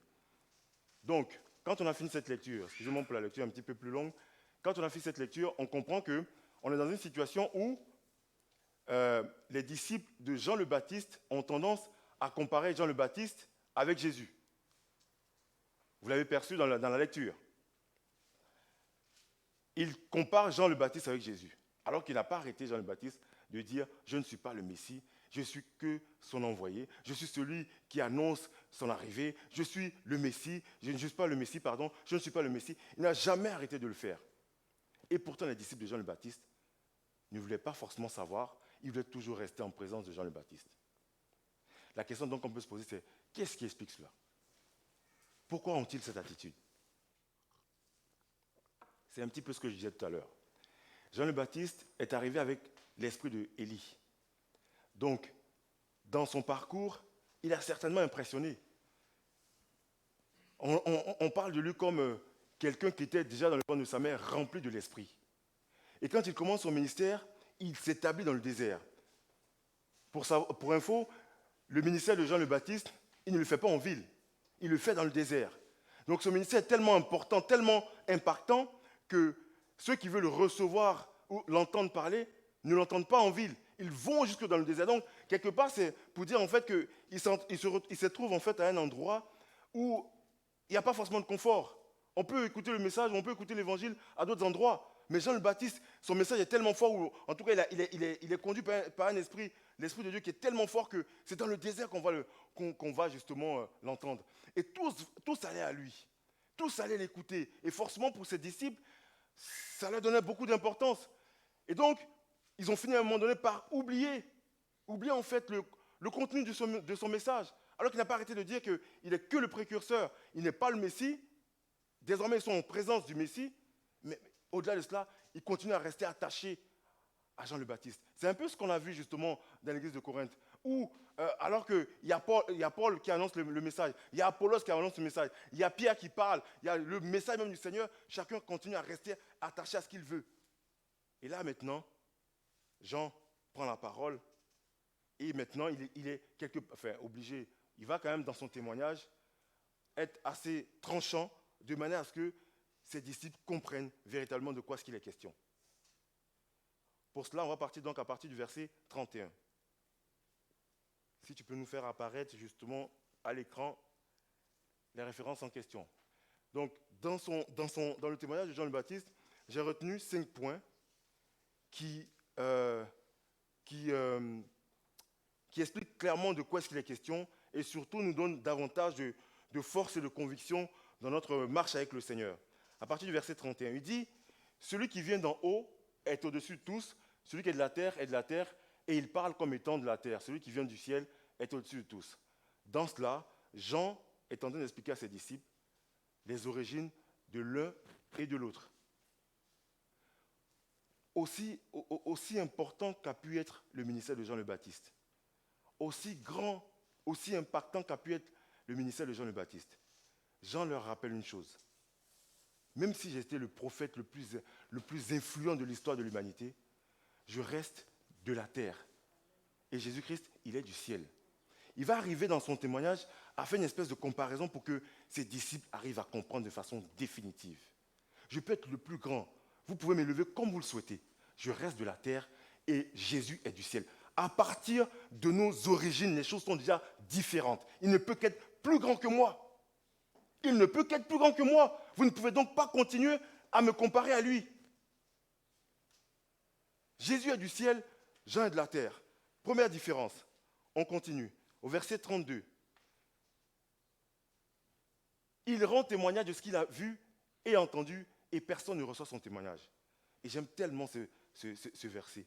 Donc, quand on a fini cette lecture, excusez-moi pour la lecture un petit peu plus longue, quand on a fini cette lecture, on comprend qu'on est dans une situation où les disciples de Jean le Baptiste ont tendance à comparer Jean le Baptiste avec Jésus. Vous l'avez perçu dans la lecture. Il compare Jean le Baptiste avec Jésus, alors qu'il n'a pas arrêté Jean le Baptiste de dire « Je ne suis pas le Messie, je suis que son envoyé, je suis celui qui annonce son arrivée, je suis le Messie, je ne suis pas le Messie, pardon, je ne suis pas le Messie. » Il n'a jamais arrêté de le faire. Et pourtant, les disciples de Jean le Baptiste ne voulaient pas forcément savoir, ils voulaient toujours rester en présence de Jean le Baptiste. La question donc qu'on peut se poser, c'est qu'est-ce qui explique cela? Pourquoi ont-ils cette attitude? C'est un petit peu ce que je disais tout à l'heure. Jean le Baptiste est arrivé avec l'esprit de Élie. Donc, dans son parcours, il a certainement impressionné. On parle de lui comme quelqu'un qui était déjà dans le ventre de sa mère, rempli de l'esprit. Et quand il commence son ministère, il s'établit dans le désert. Pour info, le ministère de Jean le Baptiste, il ne le fait pas en ville, il le fait dans le désert. Donc ce ministère est tellement important, tellement impactant, que ceux qui veulent le recevoir ou l'entendre parler ne l'entendent pas en ville. Ils vont jusque dans le désert. Donc, quelque part, c'est pour dire en fait qu'ils se trouvent en fait à un endroit où il n'y a pas forcément de confort. On peut écouter le message, on peut écouter l'évangile à d'autres endroits. Mais Jean le Baptiste, son message est tellement fort, ou en tout cas, il est conduit par un esprit, l'esprit de Dieu qui est tellement fort que c'est dans le désert qu'on va justement l'entendre. Et tous allaient à lui. Tous allaient l'écouter. Et forcément, pour ses disciples, ça leur donnait beaucoup d'importance. Et donc, ils ont fini à un moment donné par oublier en fait le contenu de son message. Alors qu'il n'a pas arrêté de dire qu'il n'est que le précurseur, il n'est pas le Messie. Désormais, ils sont en présence du Messie. Mais au-delà de cela, ils continuent à rester attachés à Jean le Baptiste. C'est un peu ce qu'on a vu justement dans l'église de Corinthe, où alors qu'il y a Paul qui annonce le message, il y a Apollos qui annonce le message, il y a Pierre qui parle, il y a le message même du Seigneur, chacun continue à rester attaché à ce qu'il veut. Et là maintenant, Jean prend la parole et maintenant il est obligé, il va quand même dans son témoignage être assez tranchant de manière à ce que ses disciples comprennent véritablement de quoi est-ce qu'il est question. Pour cela, on va partir donc à partir du verset 31. Si tu peux nous faire apparaître justement à l'écran les références en question. Donc, dans le témoignage de Jean le Baptiste, j'ai retenu 5 points qui expliquent clairement de quoi est-ce qu'il est question et surtout nous donnent davantage de force et de conviction dans notre marche avec le Seigneur. À partir du verset 31, il dit « Celui qui vient d'en haut est au-dessus de tous, celui qui est de la terre, et il parle comme étant de la terre. Celui qui vient du ciel est au-dessus de tous. » Dans cela, Jean est en train d'expliquer à ses disciples les origines de l'un et de l'autre. Aussi important qu'a pu être le ministère de Jean le Baptiste, aussi grand, aussi impactant qu'a pu être le ministère de Jean le Baptiste, Jean leur rappelle une chose. Même si j'étais le prophète le plus influent de l'histoire de l'humanité, je reste de la terre. Et Jésus-Christ, il est du ciel. Il va arriver dans son témoignage à faire une espèce de comparaison pour que ses disciples arrivent à comprendre de façon définitive. Je peux être le plus grand. Vous pouvez m'élever comme vous le souhaitez. Je reste de la terre et Jésus est du ciel. À partir de nos origines, les choses sont déjà différentes. Il ne peut qu'être plus grand que moi. Il ne peut qu'être plus grand que moi. Vous ne pouvez donc pas continuer à me comparer à lui. Jésus est du ciel, Jean est de la terre. Première différence. On continue. Au verset 32. Il rend témoignage de ce qu'il a vu et entendu et personne ne reçoit son témoignage. Et j'aime tellement ce verset.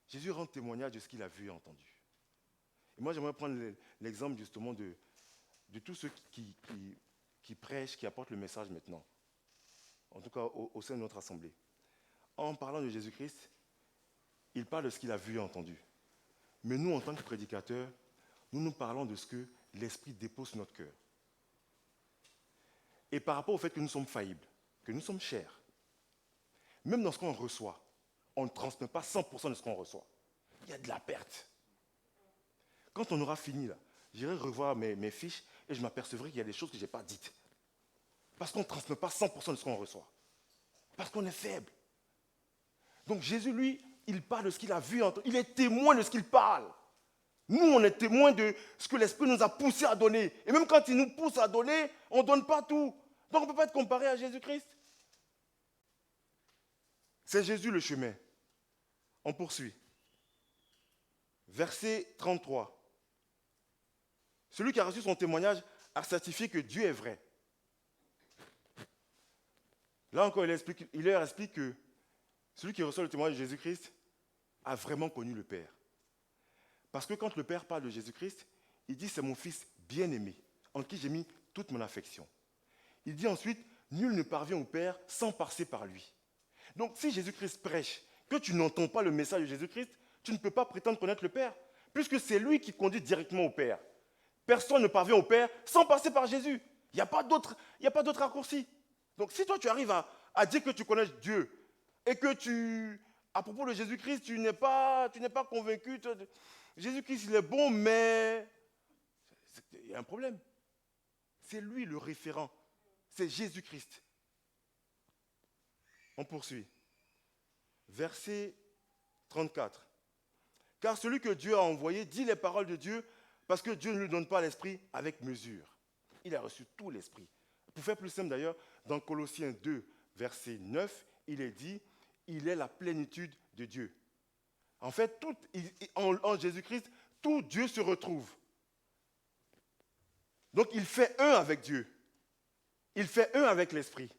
Jésus rend témoignage de ce qu'il a vu et entendu. Et moi, j'aimerais prendre l'exemple justement de tous ceux qui prêchent, qui apportent le message maintenant. En tout cas, au sein de notre assemblée. En parlant de Jésus-Christ, il parle de ce qu'il a vu et entendu. Mais nous, en tant que prédicateurs, nous parlons de ce que l'Esprit dépose sur notre cœur. Et par rapport au fait que nous sommes faillibles, que nous sommes chers, même dans ce qu'on reçoit, on ne transmet pas 100% de ce qu'on reçoit. Il y a de la perte. Quand on aura fini, là, j'irai revoir mes fiches et je m'apercevrai qu'il y a des choses que je n'ai pas dites. Parce qu'on ne transmet pas 100% de ce qu'on reçoit. Parce qu'on est faible. Donc Jésus, lui, il parle de ce qu'il a vu. Il est témoin de ce qu'il parle. Nous, on est témoin de ce que l'Esprit nous a poussé à donner. Et même quand il nous pousse à donner, on ne donne pas tout. Donc on ne peut pas être comparé à Jésus-Christ. C'est Jésus le chemin. On poursuit. Verset 33. Celui qui a reçu son témoignage a certifié que Dieu est vrai. Là encore, il leur explique que celui qui reçoit le témoignage de Jésus-Christ a vraiment connu le Père. Parce que quand le Père parle de Jésus-Christ, il dit « c'est mon Fils bien-aimé, en qui j'ai mis toute mon affection ». Il dit ensuite « nul ne parvient au Père sans passer par lui ». Donc si Jésus-Christ prêche, que tu n'entends pas le message de Jésus-Christ, tu ne peux pas prétendre connaître le Père, puisque c'est lui qui conduit directement au Père. Personne ne parvient au Père sans passer par Jésus. Il n'y a pas d'autre raccourci. Donc si toi tu arrives à dire que tu connais Dieu et que à propos de Jésus-Christ, tu n'es pas convaincu, Jésus-Christ il est bon, mais il y a un problème. C'est lui le référent. C'est Jésus-Christ. On poursuit. Verset 34. Car celui que Dieu a envoyé dit les paroles de Dieu parce que Dieu ne lui donne pas l'esprit avec mesure. Il a reçu tout l'esprit. Pour faire plus simple d'ailleurs, dans Colossiens 2, verset 9, il est dit « Il est la plénitude de Dieu ». En fait, en Jésus-Christ, tout Dieu se retrouve. Donc il fait un avec Dieu. Il fait un avec l'esprit.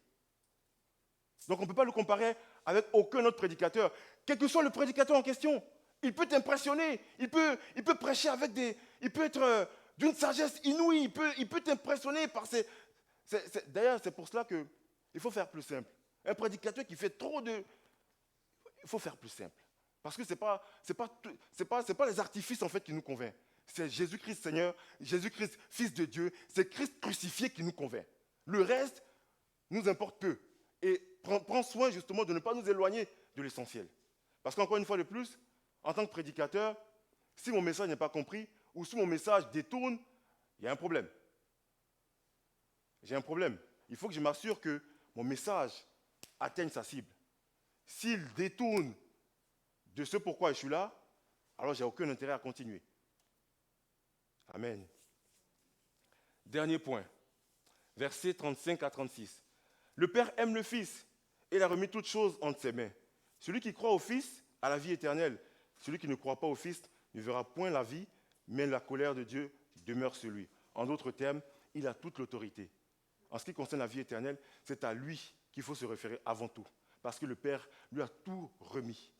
Donc on ne peut pas le comparer avec aucun autre prédicateur. Quel que soit le prédicateur en question, il peut t'impressionner. Il peut prêcher avec il peut être d'une sagesse inouïe. Il peut t'impressionner par ses... D'ailleurs, c'est pour cela qu'il faut faire plus simple. Un prédicateur qui fait trop de... Il faut faire plus simple. Parce que ce n'est pas les artifices en fait qui nous convainc. C'est Jésus-Christ Seigneur, Jésus-Christ Fils de Dieu, c'est Christ crucifié qui nous convainc. Le reste nous importe peu. Et prends soin justement de ne pas nous éloigner de l'essentiel. Parce qu'encore une fois de plus, en tant que prédicateur, si mon message n'est pas compris ou si mon message détourne, il y a un problème. J'ai un problème. Il faut que je m'assure que mon message atteigne sa cible. S'il détourne de ce pourquoi je suis là, alors je n'ai aucun intérêt à continuer. Amen. Dernier point, versets 35 à 36. Le Père aime le Fils et il a remis toutes choses entre ses mains. Celui qui croit au Fils a la vie éternelle. Celui qui ne croit pas au Fils ne verra point la vie, mais la colère de Dieu demeure sur lui. En d'autres termes, il a toute l'autorité. En ce qui concerne la vie éternelle, c'est à lui qu'il faut se référer avant tout. Parce que le Père lui a tout remis.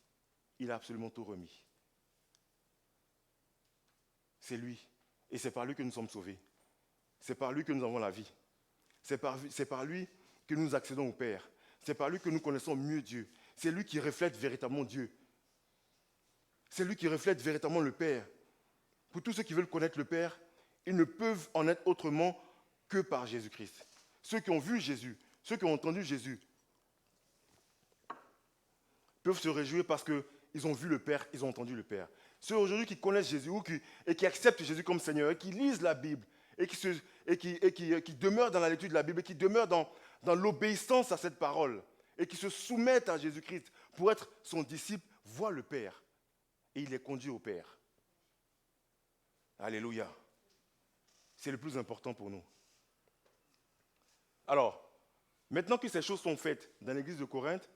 Il a absolument tout remis. C'est lui. Et c'est par lui que nous sommes sauvés. C'est par lui que nous avons la vie. C'est par lui que nous accédons au Père. C'est par lui que nous connaissons mieux Dieu. C'est lui qui reflète véritablement Dieu. C'est lui qui reflète véritablement le Père. Pour tous ceux qui veulent connaître le Père, ils ne peuvent en être autrement que par Jésus-Christ. Ceux qui ont vu Jésus, ceux qui ont entendu Jésus, peuvent se réjouir parce qu'ils ont vu le Père, ils ont entendu le Père. Ceux aujourd'hui qui connaissent Jésus et qui acceptent Jésus comme Seigneur, et qui lisent la Bible, et qui demeurent dans la lecture de la Bible, et qui demeurent dans l'obéissance à cette parole, et qui se soumettent à Jésus-Christ pour être son disciple, voient le Père. Et il les conduit au Père. Alléluia. C'est le plus important pour nous. Alors, maintenant que ces choses sont faites dans l'église de Corinthe,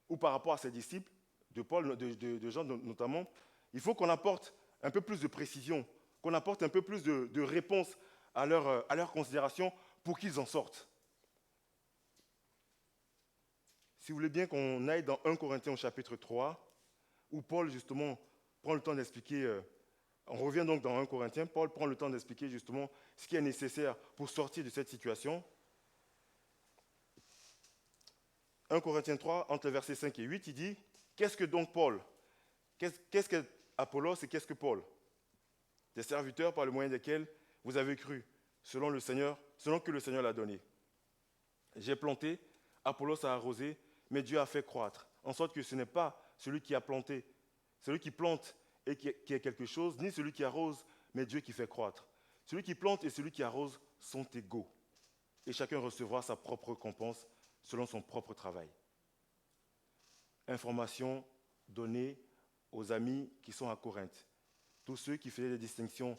ou par rapport à ses disciples, de Paul, de Jean notamment, il faut qu'on apporte un peu plus de précision, qu'on apporte un peu plus de réponse à leur considération pour qu'ils en sortent. Si vous voulez bien qu'on aille dans 1 Corinthiens au chapitre 3, où Paul justement prend le temps d'expliquer, on revient donc dans 1 Corinthiens, Paul prend le temps d'expliquer justement ce qui est nécessaire pour sortir de cette situation. 1 Corinthiens 3, entre les versets 5 et 8, il dit « Qu'est-ce que donc Paul ? Qu'est-ce que Apollos et qu'est-ce que Paul ? Des serviteurs par le moyen desquels vous avez cru, selon que le Seigneur l'a donné. J'ai planté, Apollos a arrosé, mais Dieu a fait croître, en sorte que ce n'est pas celui qui a planté, celui qui plante et qui est quelque chose, ni celui qui arrose, mais Dieu qui fait croître. Celui qui plante et celui qui arrose sont égaux, et chacun recevra sa propre récompense selon son propre travail. Information donnée aux amis qui sont à Corinthe. Tous ceux qui faisaient des distinctions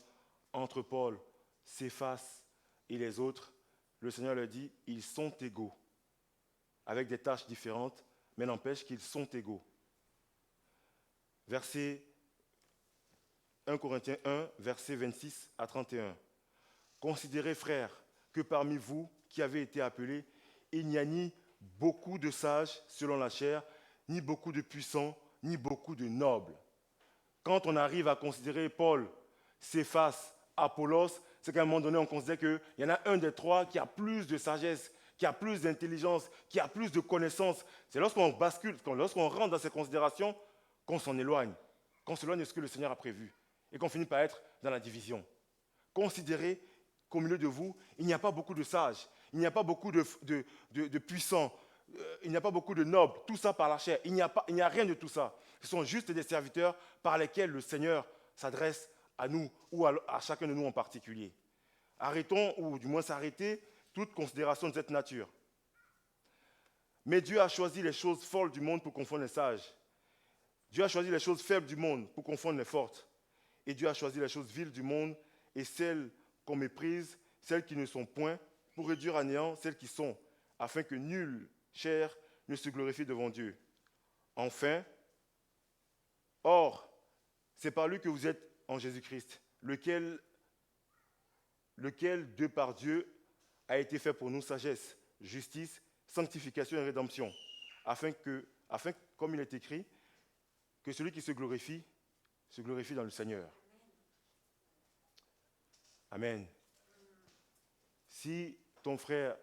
entre Paul, Céphas et les autres, le Seigneur leur dit, ils sont égaux, avec des tâches différentes, mais n'empêche qu'ils sont égaux. Verset 1 Corinthiens 1, versets 26 à 31. Considérez, frères, que parmi vous qui avez été appelés, il n'y a ni beaucoup de sages selon la chair, ni beaucoup de puissants, ni beaucoup de nobles. Quand on arrive à considérer Paul, Céphas, Apollos, c'est qu'à un moment donné, on considère qu'il y en a un des trois qui a plus de sagesse, qui a plus d'intelligence, qui a plus de connaissances. C'est lorsqu'on bascule, lorsqu'on rentre dans ces considérations, qu'on s'en éloigne, qu'on s'éloigne de ce que le Seigneur a prévu et qu'on finit par être dans la division. Considérez qu'au milieu de vous, il n'y a pas beaucoup de sages, il n'y a pas beaucoup de puissants, il n'y a pas beaucoup de nobles, tout ça par la chair. Il n'y a rien de tout ça. Ce sont juste des serviteurs par lesquels le Seigneur s'adresse à nous ou à chacun de nous en particulier. Arrêtons, ou du moins s'arrêter, toute considération de cette nature. Mais Dieu a choisi les choses folles du monde pour confondre les sages. Dieu a choisi les choses faibles du monde pour confondre les fortes. Et Dieu a choisi les choses viles du monde et celles qu'on méprise, celles qui ne sont point, pour réduire à néant celles qui sont, afin que nulle chair ne se glorifie devant Dieu. Enfin, or, c'est par lui que vous êtes en Jésus-Christ, lequel, de par Dieu, a été fait pour nous sagesse, justice, sanctification et rédemption, afin, comme il est écrit, que celui qui se glorifie dans le Seigneur. Amen. Si ton frère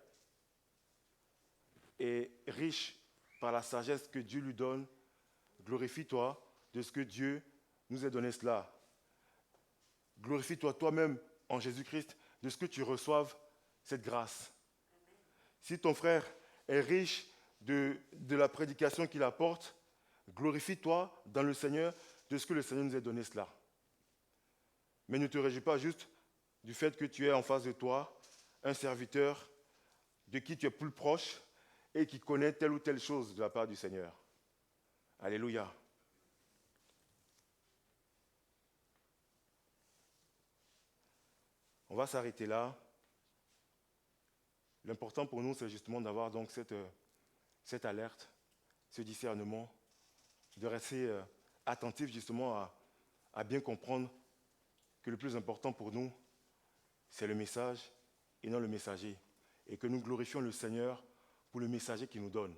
est riche par la sagesse que Dieu lui donne, glorifie-toi de ce que Dieu nous ait donné cela. Glorifie-toi toi-même en Jésus-Christ de ce que tu reçoives cette grâce. Si ton frère est riche de la prédication qu'il apporte, glorifie-toi dans le Seigneur de ce que le Seigneur nous a donné cela. Mais ne te réjouis pas juste du fait que tu es en face de toi un serviteur de qui tu es plus proche et qui connaît telle ou telle chose de la part du Seigneur. Alléluia. On va s'arrêter là. L'important pour nous, c'est justement d'avoir donc cette alerte, ce discernement, de rester attentif justement à bien comprendre que le plus important pour nous, c'est le message et non le messager. Et que nous glorifions le Seigneur pour le messager qu'il nous donne.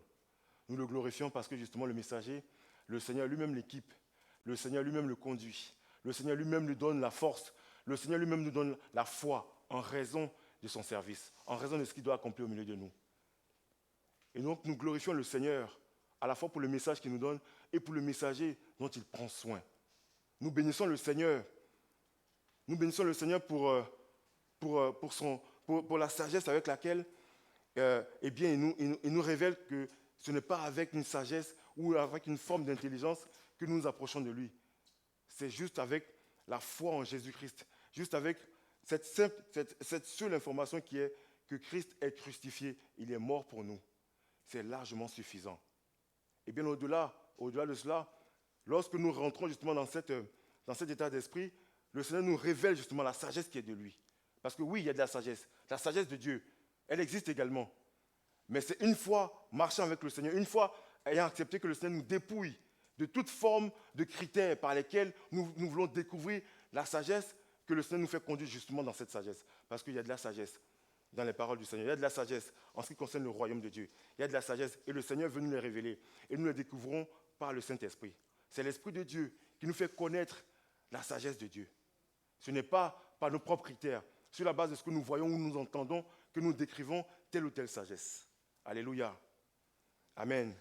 Nous le glorifions parce que justement le messager, le Seigneur lui-même l'équipe, le Seigneur lui-même le conduit, le Seigneur lui-même lui donne la force, le Seigneur lui-même nous donne la foi en raison de son service, en raison de ce qu'il doit accomplir au milieu de nous. Et donc nous glorifions le Seigneur à la fois pour le message qu'il nous donne et pour le messager dont il prend soin. Nous bénissons le Seigneur. Nous bénissons le Seigneur pour la sagesse avec laquelle eh bien, il nous révèle que ce n'est pas avec une sagesse ou avec une forme d'intelligence que nous nous approchons de lui. C'est juste avec la foi en Jésus-Christ, juste avec cette seule information qui est que Christ est crucifié, il est mort pour nous. C'est largement suffisant. Et bien au-delà de cela, lorsque nous rentrons justement dans cet état d'esprit, le Seigneur nous révèle justement la sagesse qui est de lui. Parce que oui, il y a de la sagesse de Dieu, elle existe également. Mais c'est une fois marchant avec le Seigneur, une fois ayant accepté que le Seigneur nous dépouille de toute forme de critères par lesquels nous voulons découvrir la sagesse, que le Seigneur nous fait conduire justement dans cette sagesse. Parce qu'il y a de la sagesse dans les paroles du Seigneur. Il y a de la sagesse en ce qui concerne le royaume de Dieu. Il y a de la sagesse et le Seigneur veut nous les révéler. Et nous les découvrons par le Saint-Esprit. C'est l'Esprit de Dieu qui nous fait connaître la sagesse de Dieu. Ce n'est pas par nos propres critères, sur la base de ce que nous voyons ou nous entendons, que nous décrivons telle ou telle sagesse. Alléluia. Amen.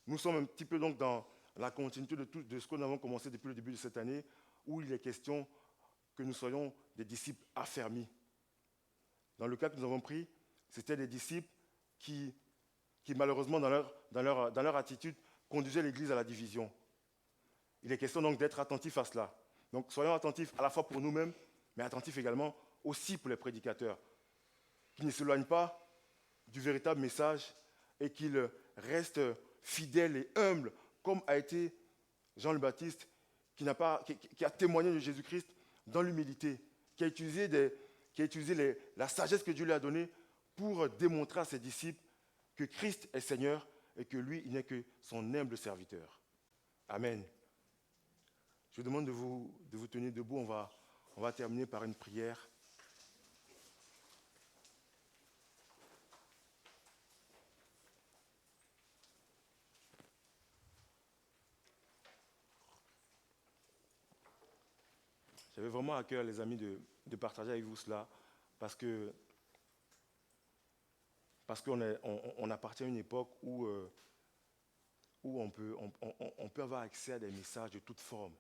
Nous sommes un petit peu donc dans la continuité de ce que nous avons commencé depuis le début de cette année, où il est question que nous soyons des disciples affermis. Dans le cas que nous avons pris, c'était des disciples qui malheureusement, dans leur attitude, conduisaient l'Église à la division. Il est question donc d'être attentifs à cela. Donc soyons attentifs à la fois pour nous-mêmes, mais attentifs également aussi pour les prédicateurs, qui ne s'éloignent pas du véritable message et qu'ils restent fidèles et humbles, comme a été Jean le Baptiste, qui a témoigné de Jésus-Christ dans l'humilité, qui a utilisé la sagesse que Dieu lui a donnée pour démontrer à ses disciples que Christ est Seigneur et que lui, il n'est que son humble serviteur. Amen. Je vous demande de vous tenir debout. On va terminer par une prière. J'avais vraiment à cœur, les amis, de partager avec vous cela, parce qu'on appartient à une époque où on peut avoir accès à des messages de toute forme.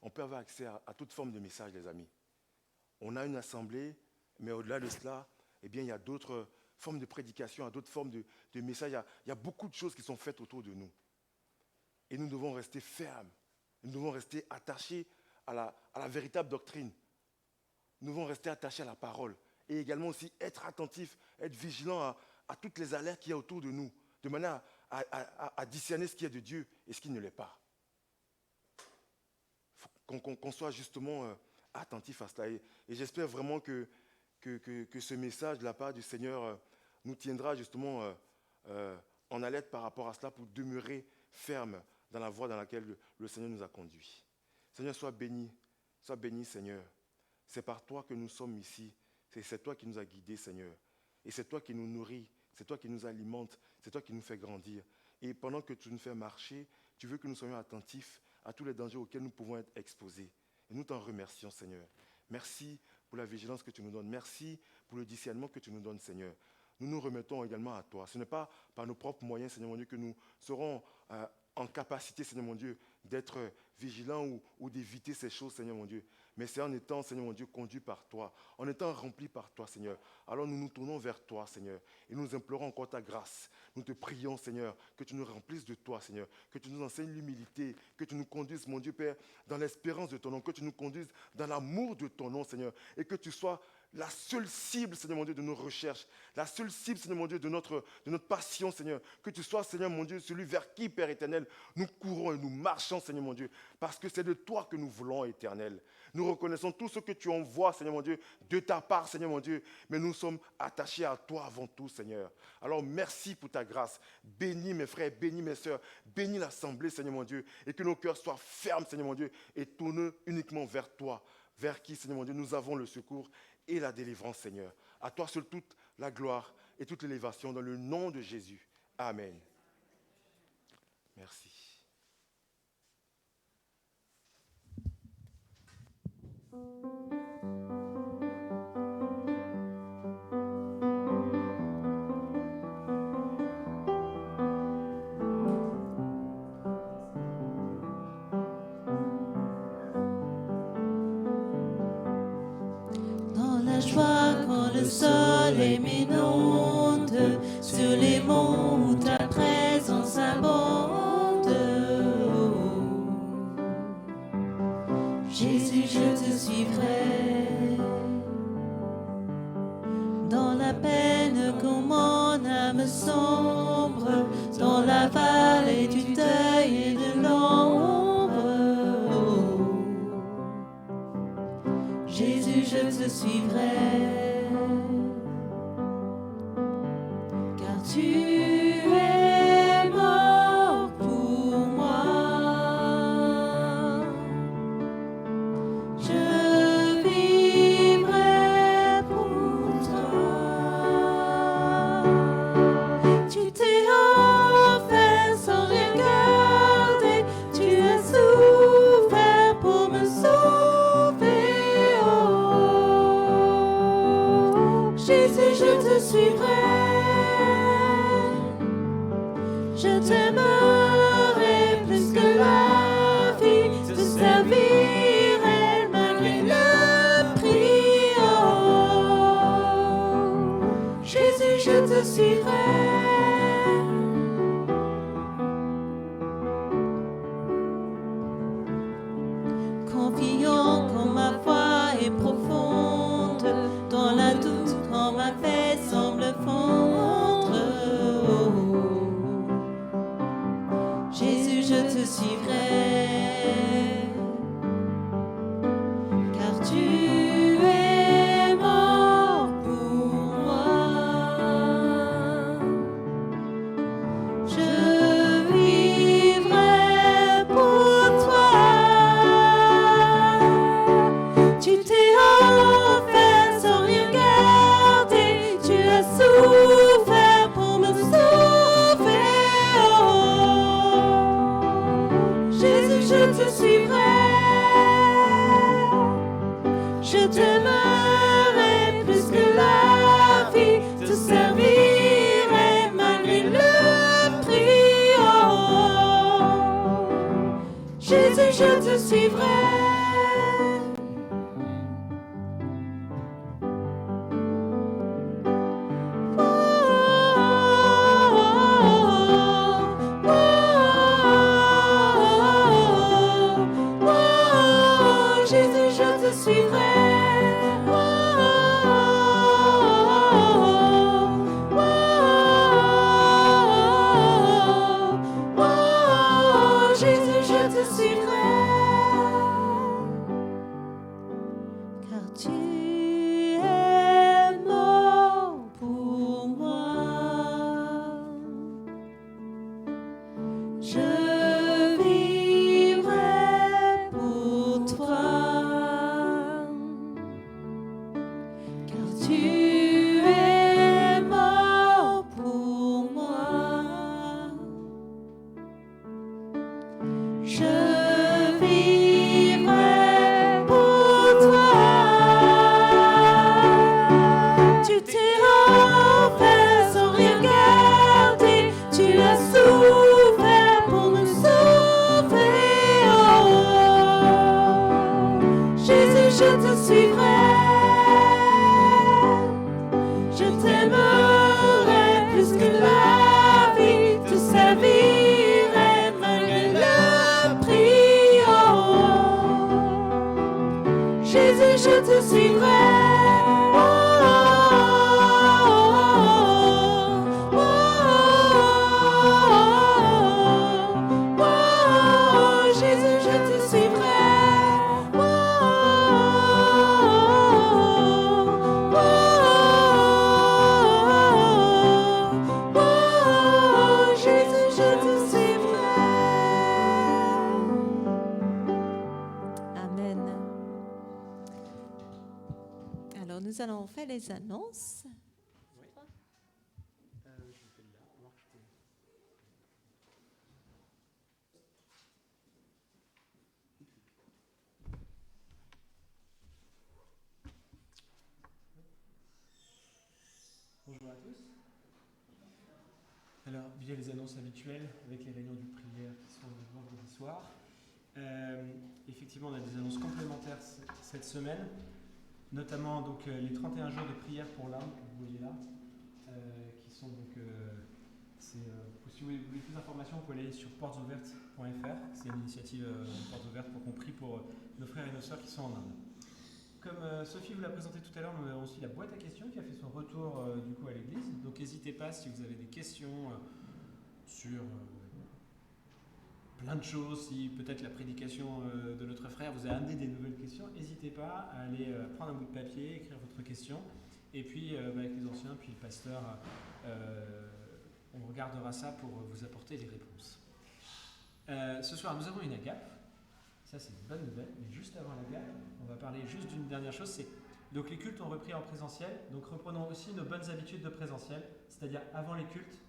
On peut avoir accès à toute forme de messages, les amis. On a une assemblée, mais au-delà de cela, eh bien, il y a d'autres formes de prédication, il y a d'autres formes de messages. Il y a beaucoup de choses qui sont faites autour de nous. Et nous devons rester fermes. Nous devons rester attachés à la véritable doctrine. Nous devons rester attachés à la parole. Et également aussi être attentifs, être vigilants à toutes les alertes qu'il y a autour de nous, de manière à discerner ce qui est de Dieu et ce qui ne l'est pas. Qu'on soit justement attentif à cela. Et j'espère vraiment que ce message de la part du Seigneur nous tiendra justement en alerte par rapport à cela pour demeurer ferme dans la voie dans laquelle le Seigneur nous a conduits. Seigneur, sois béni, Seigneur. C'est par toi que nous sommes ici. C'est toi qui nous as guidés, Seigneur. Et c'est toi qui nous nourris, c'est toi qui nous alimentes, c'est toi qui nous fais grandir. Et pendant que tu nous fais marcher, tu veux que nous soyons attentifs à tous les dangers auxquels nous pouvons être exposés. Et nous t'en remercions, Seigneur. Merci pour la vigilance que tu nous donnes. Merci pour le discernement que tu nous donnes, Seigneur. Nous nous remettons également à toi. Ce n'est pas par nos propres moyens, Seigneur mon Dieu, que nous serons en capacité, Seigneur mon Dieu, d'être vigilant ou d'éviter ces choses, Seigneur mon Dieu. Mais c'est en étant, Seigneur mon Dieu, conduit par toi, en étant rempli par toi, Seigneur. Alors nous nous tournons vers toi, Seigneur, et nous implorons encore ta grâce. Nous te prions, Seigneur, que tu nous remplisses de toi, Seigneur, que tu nous enseignes l'humilité, que tu nous conduises, mon Dieu Père, dans l'espérance de ton nom, que tu nous conduises dans l'amour de ton nom, Seigneur, et que tu sois la seule cible, Seigneur mon Dieu, de nos recherches, la seule cible, Seigneur mon Dieu, de notre passion, Seigneur. Que tu sois, Seigneur mon Dieu, celui vers qui, Père éternel, nous courons et nous marchons, Seigneur mon Dieu, parce que c'est de toi que nous voulons, éternel. Nous reconnaissons tout ce que tu envoies, Seigneur mon Dieu, de ta part, Seigneur mon Dieu, mais nous sommes attachés à toi avant tout, Seigneur. Alors merci pour ta grâce. Bénis mes frères, bénis mes sœurs, bénis l'assemblée, Seigneur mon Dieu, et que nos cœurs soient fermes, Seigneur mon Dieu, et tournés uniquement vers toi, vers qui, Seigneur mon Dieu, nous avons le secours et la délivrance, Seigneur. À toi seul toute la gloire et toute l'élévation dans le nom de Jésus. Amen. Merci. Dans la joie quand le soleil m'inonde, sur les monts où ta présence abonde. Jésus, je te suivrai. Dans la peine quand mon âme sombre, dans la vallée du deuil et de l'ombre. Jésus, je te suivrai, car tu es mort pour moi. Je vivrai pour toi. Tu t'es offert sans rien garder, tu as souffert pour me sauver. Jésus, je te suivrai, je t'aimerai plus que la vie, te servirai malgré le prix. Oh, Jésus, je te suivrai. Confiant quand ma foi est profonde, dans la doute quand ma paix semble fondre. Oh, Jésus, je te suivrai, car tu es mort pour moi. Je vivrai pour toi. Tu t'es offert sans rien garder, tu as souffert pour me sauver. Oh, Jésus, je te suivrai, je t'aimerai plus que la vie, te servirai malgré le prix. Oh, Jésus, je te suivrai. Jésus, je te suivrai. Jésus, je te suivrai, car tu es mort pour moi. Je vivrai pour toi, car tu es mort pour moi. Je vivrai pour toi. Tu t'es offert sans rien garder, tu as souffert pour me sauver. les annonces. Bonjour à tous. Alors, via les annonces habituelles, avec les réunions de prière qui sont le vendredi soir, effectivement, on a des annonces complémentaires cette semaine, notamment donc, les 31 jours de prière pour l'âme, que vous voyez là, qui sont donc... si vous voulez plus d'informations, vous pouvez aller sur portesouvertes.fr. C'est une initiative de Portes Ouvertes pour qu'on prie pour nos frères et nos sœurs qui sont en Inde. Comme Sophie vous l'a présenté tout à l'heure, nous avons aussi la boîte à questions qui a fait son retour du coup à l'église. Donc n'hésitez pas si vous avez des questions sur plein de choses, si peut-être la prédication de notre frère vous a amené des nouvelles questions, n'hésitez pas à aller prendre un bout de papier, écrire votre question, et puis avec les anciens, puis le pasteur, on regardera ça pour vous apporter les réponses. Ce soir, nous avons une agape. Ça, c'est une bonne nouvelle. Mais juste avant l'agape, on va parler juste d'une dernière chose. Donc les cultes ont repris en présentiel. Donc reprenons aussi nos bonnes habitudes de présentiel. C'est-à-dire avant les cultes,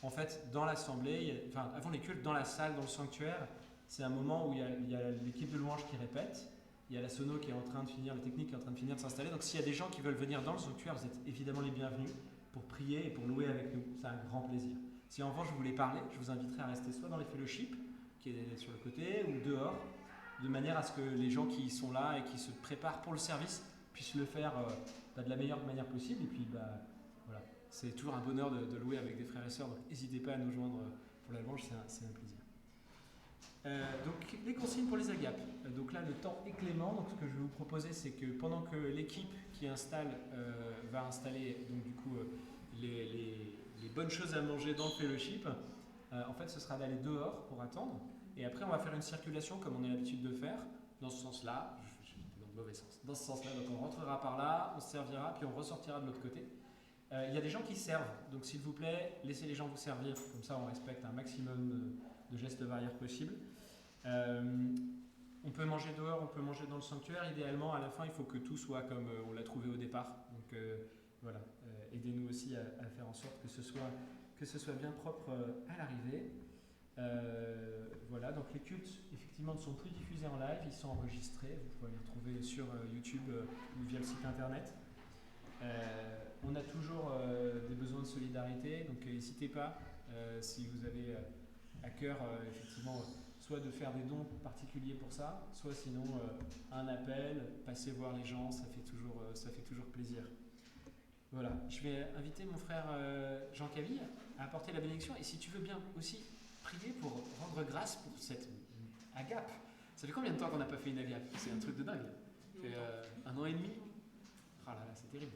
en fait, dans l'assemblée, avant les cultes, dans la salle, dans le sanctuaire, c'est un moment où il y a l'équipe de louange qui répète. Il y a la sono qui est en train de finir, la technique qui est en train de finir de s'installer. Donc s'il y a des gens qui veulent venir dans le sanctuaire, vous êtes évidemment les bienvenus pour prier et pour louer avec nous. C'est un grand plaisir. Si en revanche vous voulez parler, je vous inviterai à rester soit dans les fellowships, qui est sur le côté, ou dehors, de manière à ce que les gens qui sont là et qui se préparent pour le service puissent le faire de la meilleure manière possible. Et puis, voilà, c'est toujours un bonheur de louer avec des frères et sœurs, donc n'hésitez pas à nous joindre pour la louange, c'est un plaisir. Donc, les consignes pour les agapes. Donc là, le temps est clément, donc ce que je vais vous proposer, c'est que pendant que l'équipe qui installe va installer donc, du coup, les bonnes choses à manger dans le fellowship, en fait, ce sera d'aller dehors pour attendre. Et après, on va faire une circulation comme on a l'habitude de faire, dans ce sens-là. Je vais dans le mauvais sens. Dans ce sens-là, donc on rentrera par là, on se servira, puis on ressortira de l'autre côté. Il y a des gens qui servent, donc s'il vous plaît, laissez les gens vous servir. Comme ça, on respecte un maximum de gestes barrières possibles. On peut manger dehors, on peut manger dans le sanctuaire. Idéalement, à la fin, il faut que tout soit comme on l'a trouvé au départ. Donc voilà, aidez-nous aussi à faire en sorte que ce soit bien propre à l'arrivée. Voilà, donc les cultes effectivement ne sont plus diffusés en live, ils sont enregistrés, vous pouvez les retrouver sur YouTube ou via le site internet. On a toujours des besoins de solidarité, donc n'hésitez pas si vous avez à cœur effectivement soit de faire des dons particuliers pour ça, soit sinon un appel, passer voir les gens, ça fait toujours plaisir. Voilà, je vais inviter mon frère Jean Camille à apporter la bénédiction, et si tu veux bien aussi prier pour rendre grâce pour cette agape. Ça fait combien de temps qu'on n'a pas fait une agape? C'est un truc de dingue. Ça fait 1 an et demi. Ah là là, c'est terrible.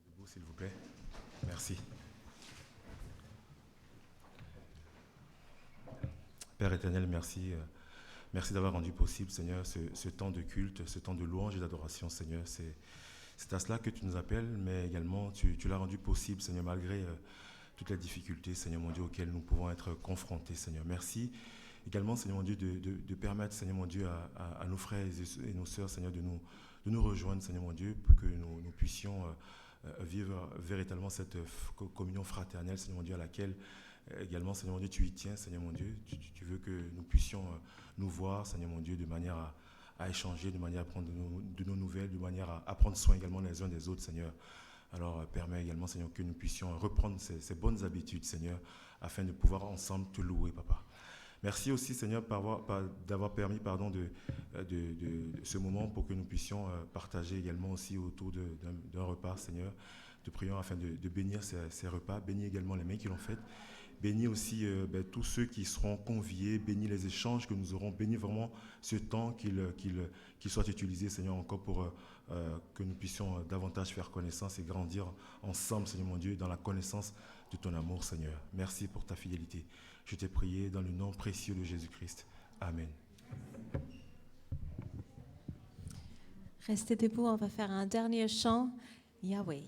Debout, s'il vous plaît. Merci. Père éternel, merci. Merci d'avoir rendu possible, Seigneur, ce temps de culte, ce temps de louange et d'adoration, Seigneur. C'est à cela que tu nous appelles, mais également tu l'as rendu possible, Seigneur, malgré toutes les difficultés, Seigneur mon Dieu, auxquelles nous pouvons être confrontés, Seigneur. Merci également, Seigneur mon Dieu, de permettre, Seigneur mon Dieu, à nos frères et nos sœurs, Seigneur, de nous rejoindre, Seigneur mon Dieu, pour que nous puissions vivre véritablement cette communion fraternelle, Seigneur mon Dieu, à laquelle également, Seigneur mon Dieu, tu y tiens, Seigneur mon Dieu. Tu veux que nous puissions nous voir, Seigneur mon Dieu, de manière à échanger, de manière à prendre de nos nouvelles, de manière à prendre soin également les uns des autres, Seigneur. Alors, permets également, Seigneur, que nous puissions reprendre ces bonnes habitudes, Seigneur, afin de pouvoir ensemble te louer, Papa. Merci aussi, Seigneur, d'avoir permis de ce moment pour que nous puissions partager également aussi autour d'un repas, Seigneur. Te prions afin de bénir ces repas, bénis également les mains qui l'ont fait. Bénis aussi tous ceux qui seront conviés, bénis les échanges que nous aurons, bénis vraiment ce temps qu'il soit utilisé, Seigneur, encore pour que nous puissions davantage faire connaissance et grandir ensemble, Seigneur mon Dieu, dans la connaissance de ton amour, Seigneur. Merci pour ta fidélité. Je t'ai prié dans le nom précieux de Jésus-Christ. Amen. Restez debout, on va faire un dernier chant, Yahweh.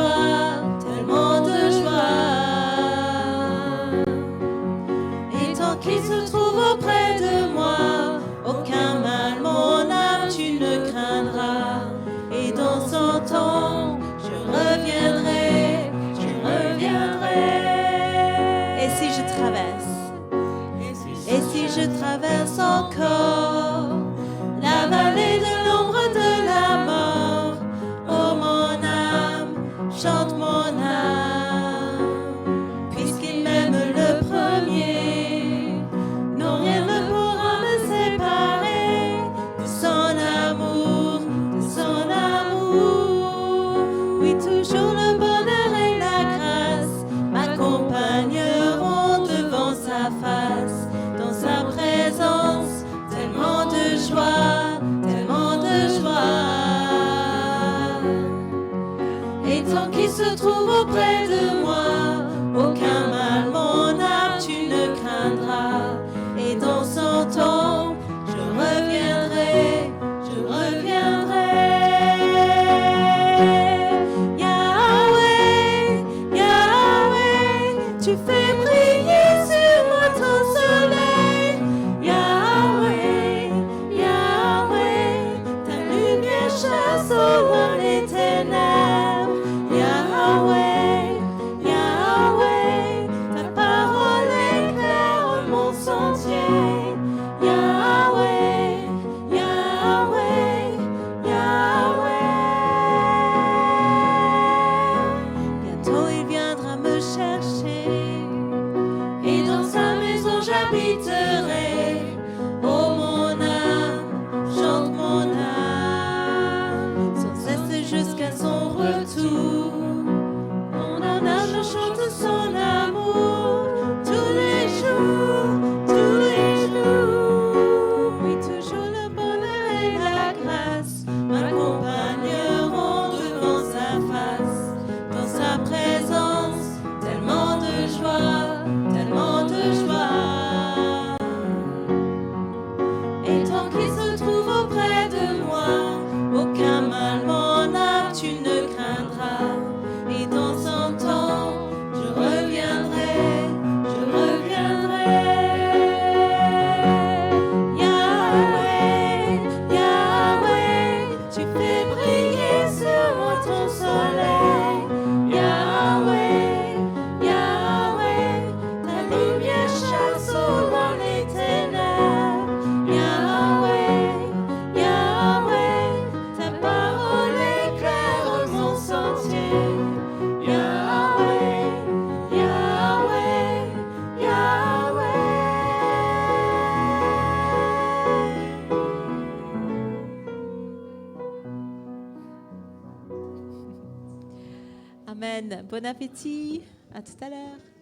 joie, tellement de joie. Et tant qu'il se trouve auprès de moi, aucun mal, mon âme, tu ne craindras. Et dans son temps, je reviendrai, je reviendrai. Et si je traverse, Et si je traverse encore la vallée de l'ombre de la mort, oh mon âme, chante mon âme, puisqu'il m'aime le premier, non rien ne pourra me séparer de son amour, de son amour. Oui, toujours le bonheur et la grâce m'accompagneront devant sa face, dans sa présence, tellement de joie, tellement de joie. Et tant qu'il se trouve auprès de moi, aucun mal, mon âme, tu ne craindras. Et dans son temps, je reviendrai, je reviendrai. Yahweh, Yahweh, tu fais briller sur moi ton soleil. Yahweh, Yahweh, ta lumière chasse au loin les ténèbres. Yahweh, Yahweh, ta parole éclaire mon sentier. Yahweh, Yahweh, Yahweh. Bientôt il viendra me chercher, et dans sa maison j'habiterai. Oh mon âme, chante mon âme, sans cesse jusqu'à son retour. Mon âme chante son amour tous les jours, tous les jours. Oui, toujours le bonheur et la grâce m'accompagneront devant sa face, dans sa présence, tellement de joie, tellement de joie. Et tant qu'il se trouve auprès de moi, aucun mal, mon âme, tu ne craindras. Et dans son temps, je reviendrai, je reviendrai. Yahweh, Yahweh, tu fais briller sur moi ton soleil. Yahweh, Yahweh, ta lumière chasse au loin les ténèbres. Yahweh, Yahweh, ta parole éclaire mon sentier. Yahweh, Yahweh, Yahweh. Amen. Bon appétit. À tout à l'heure.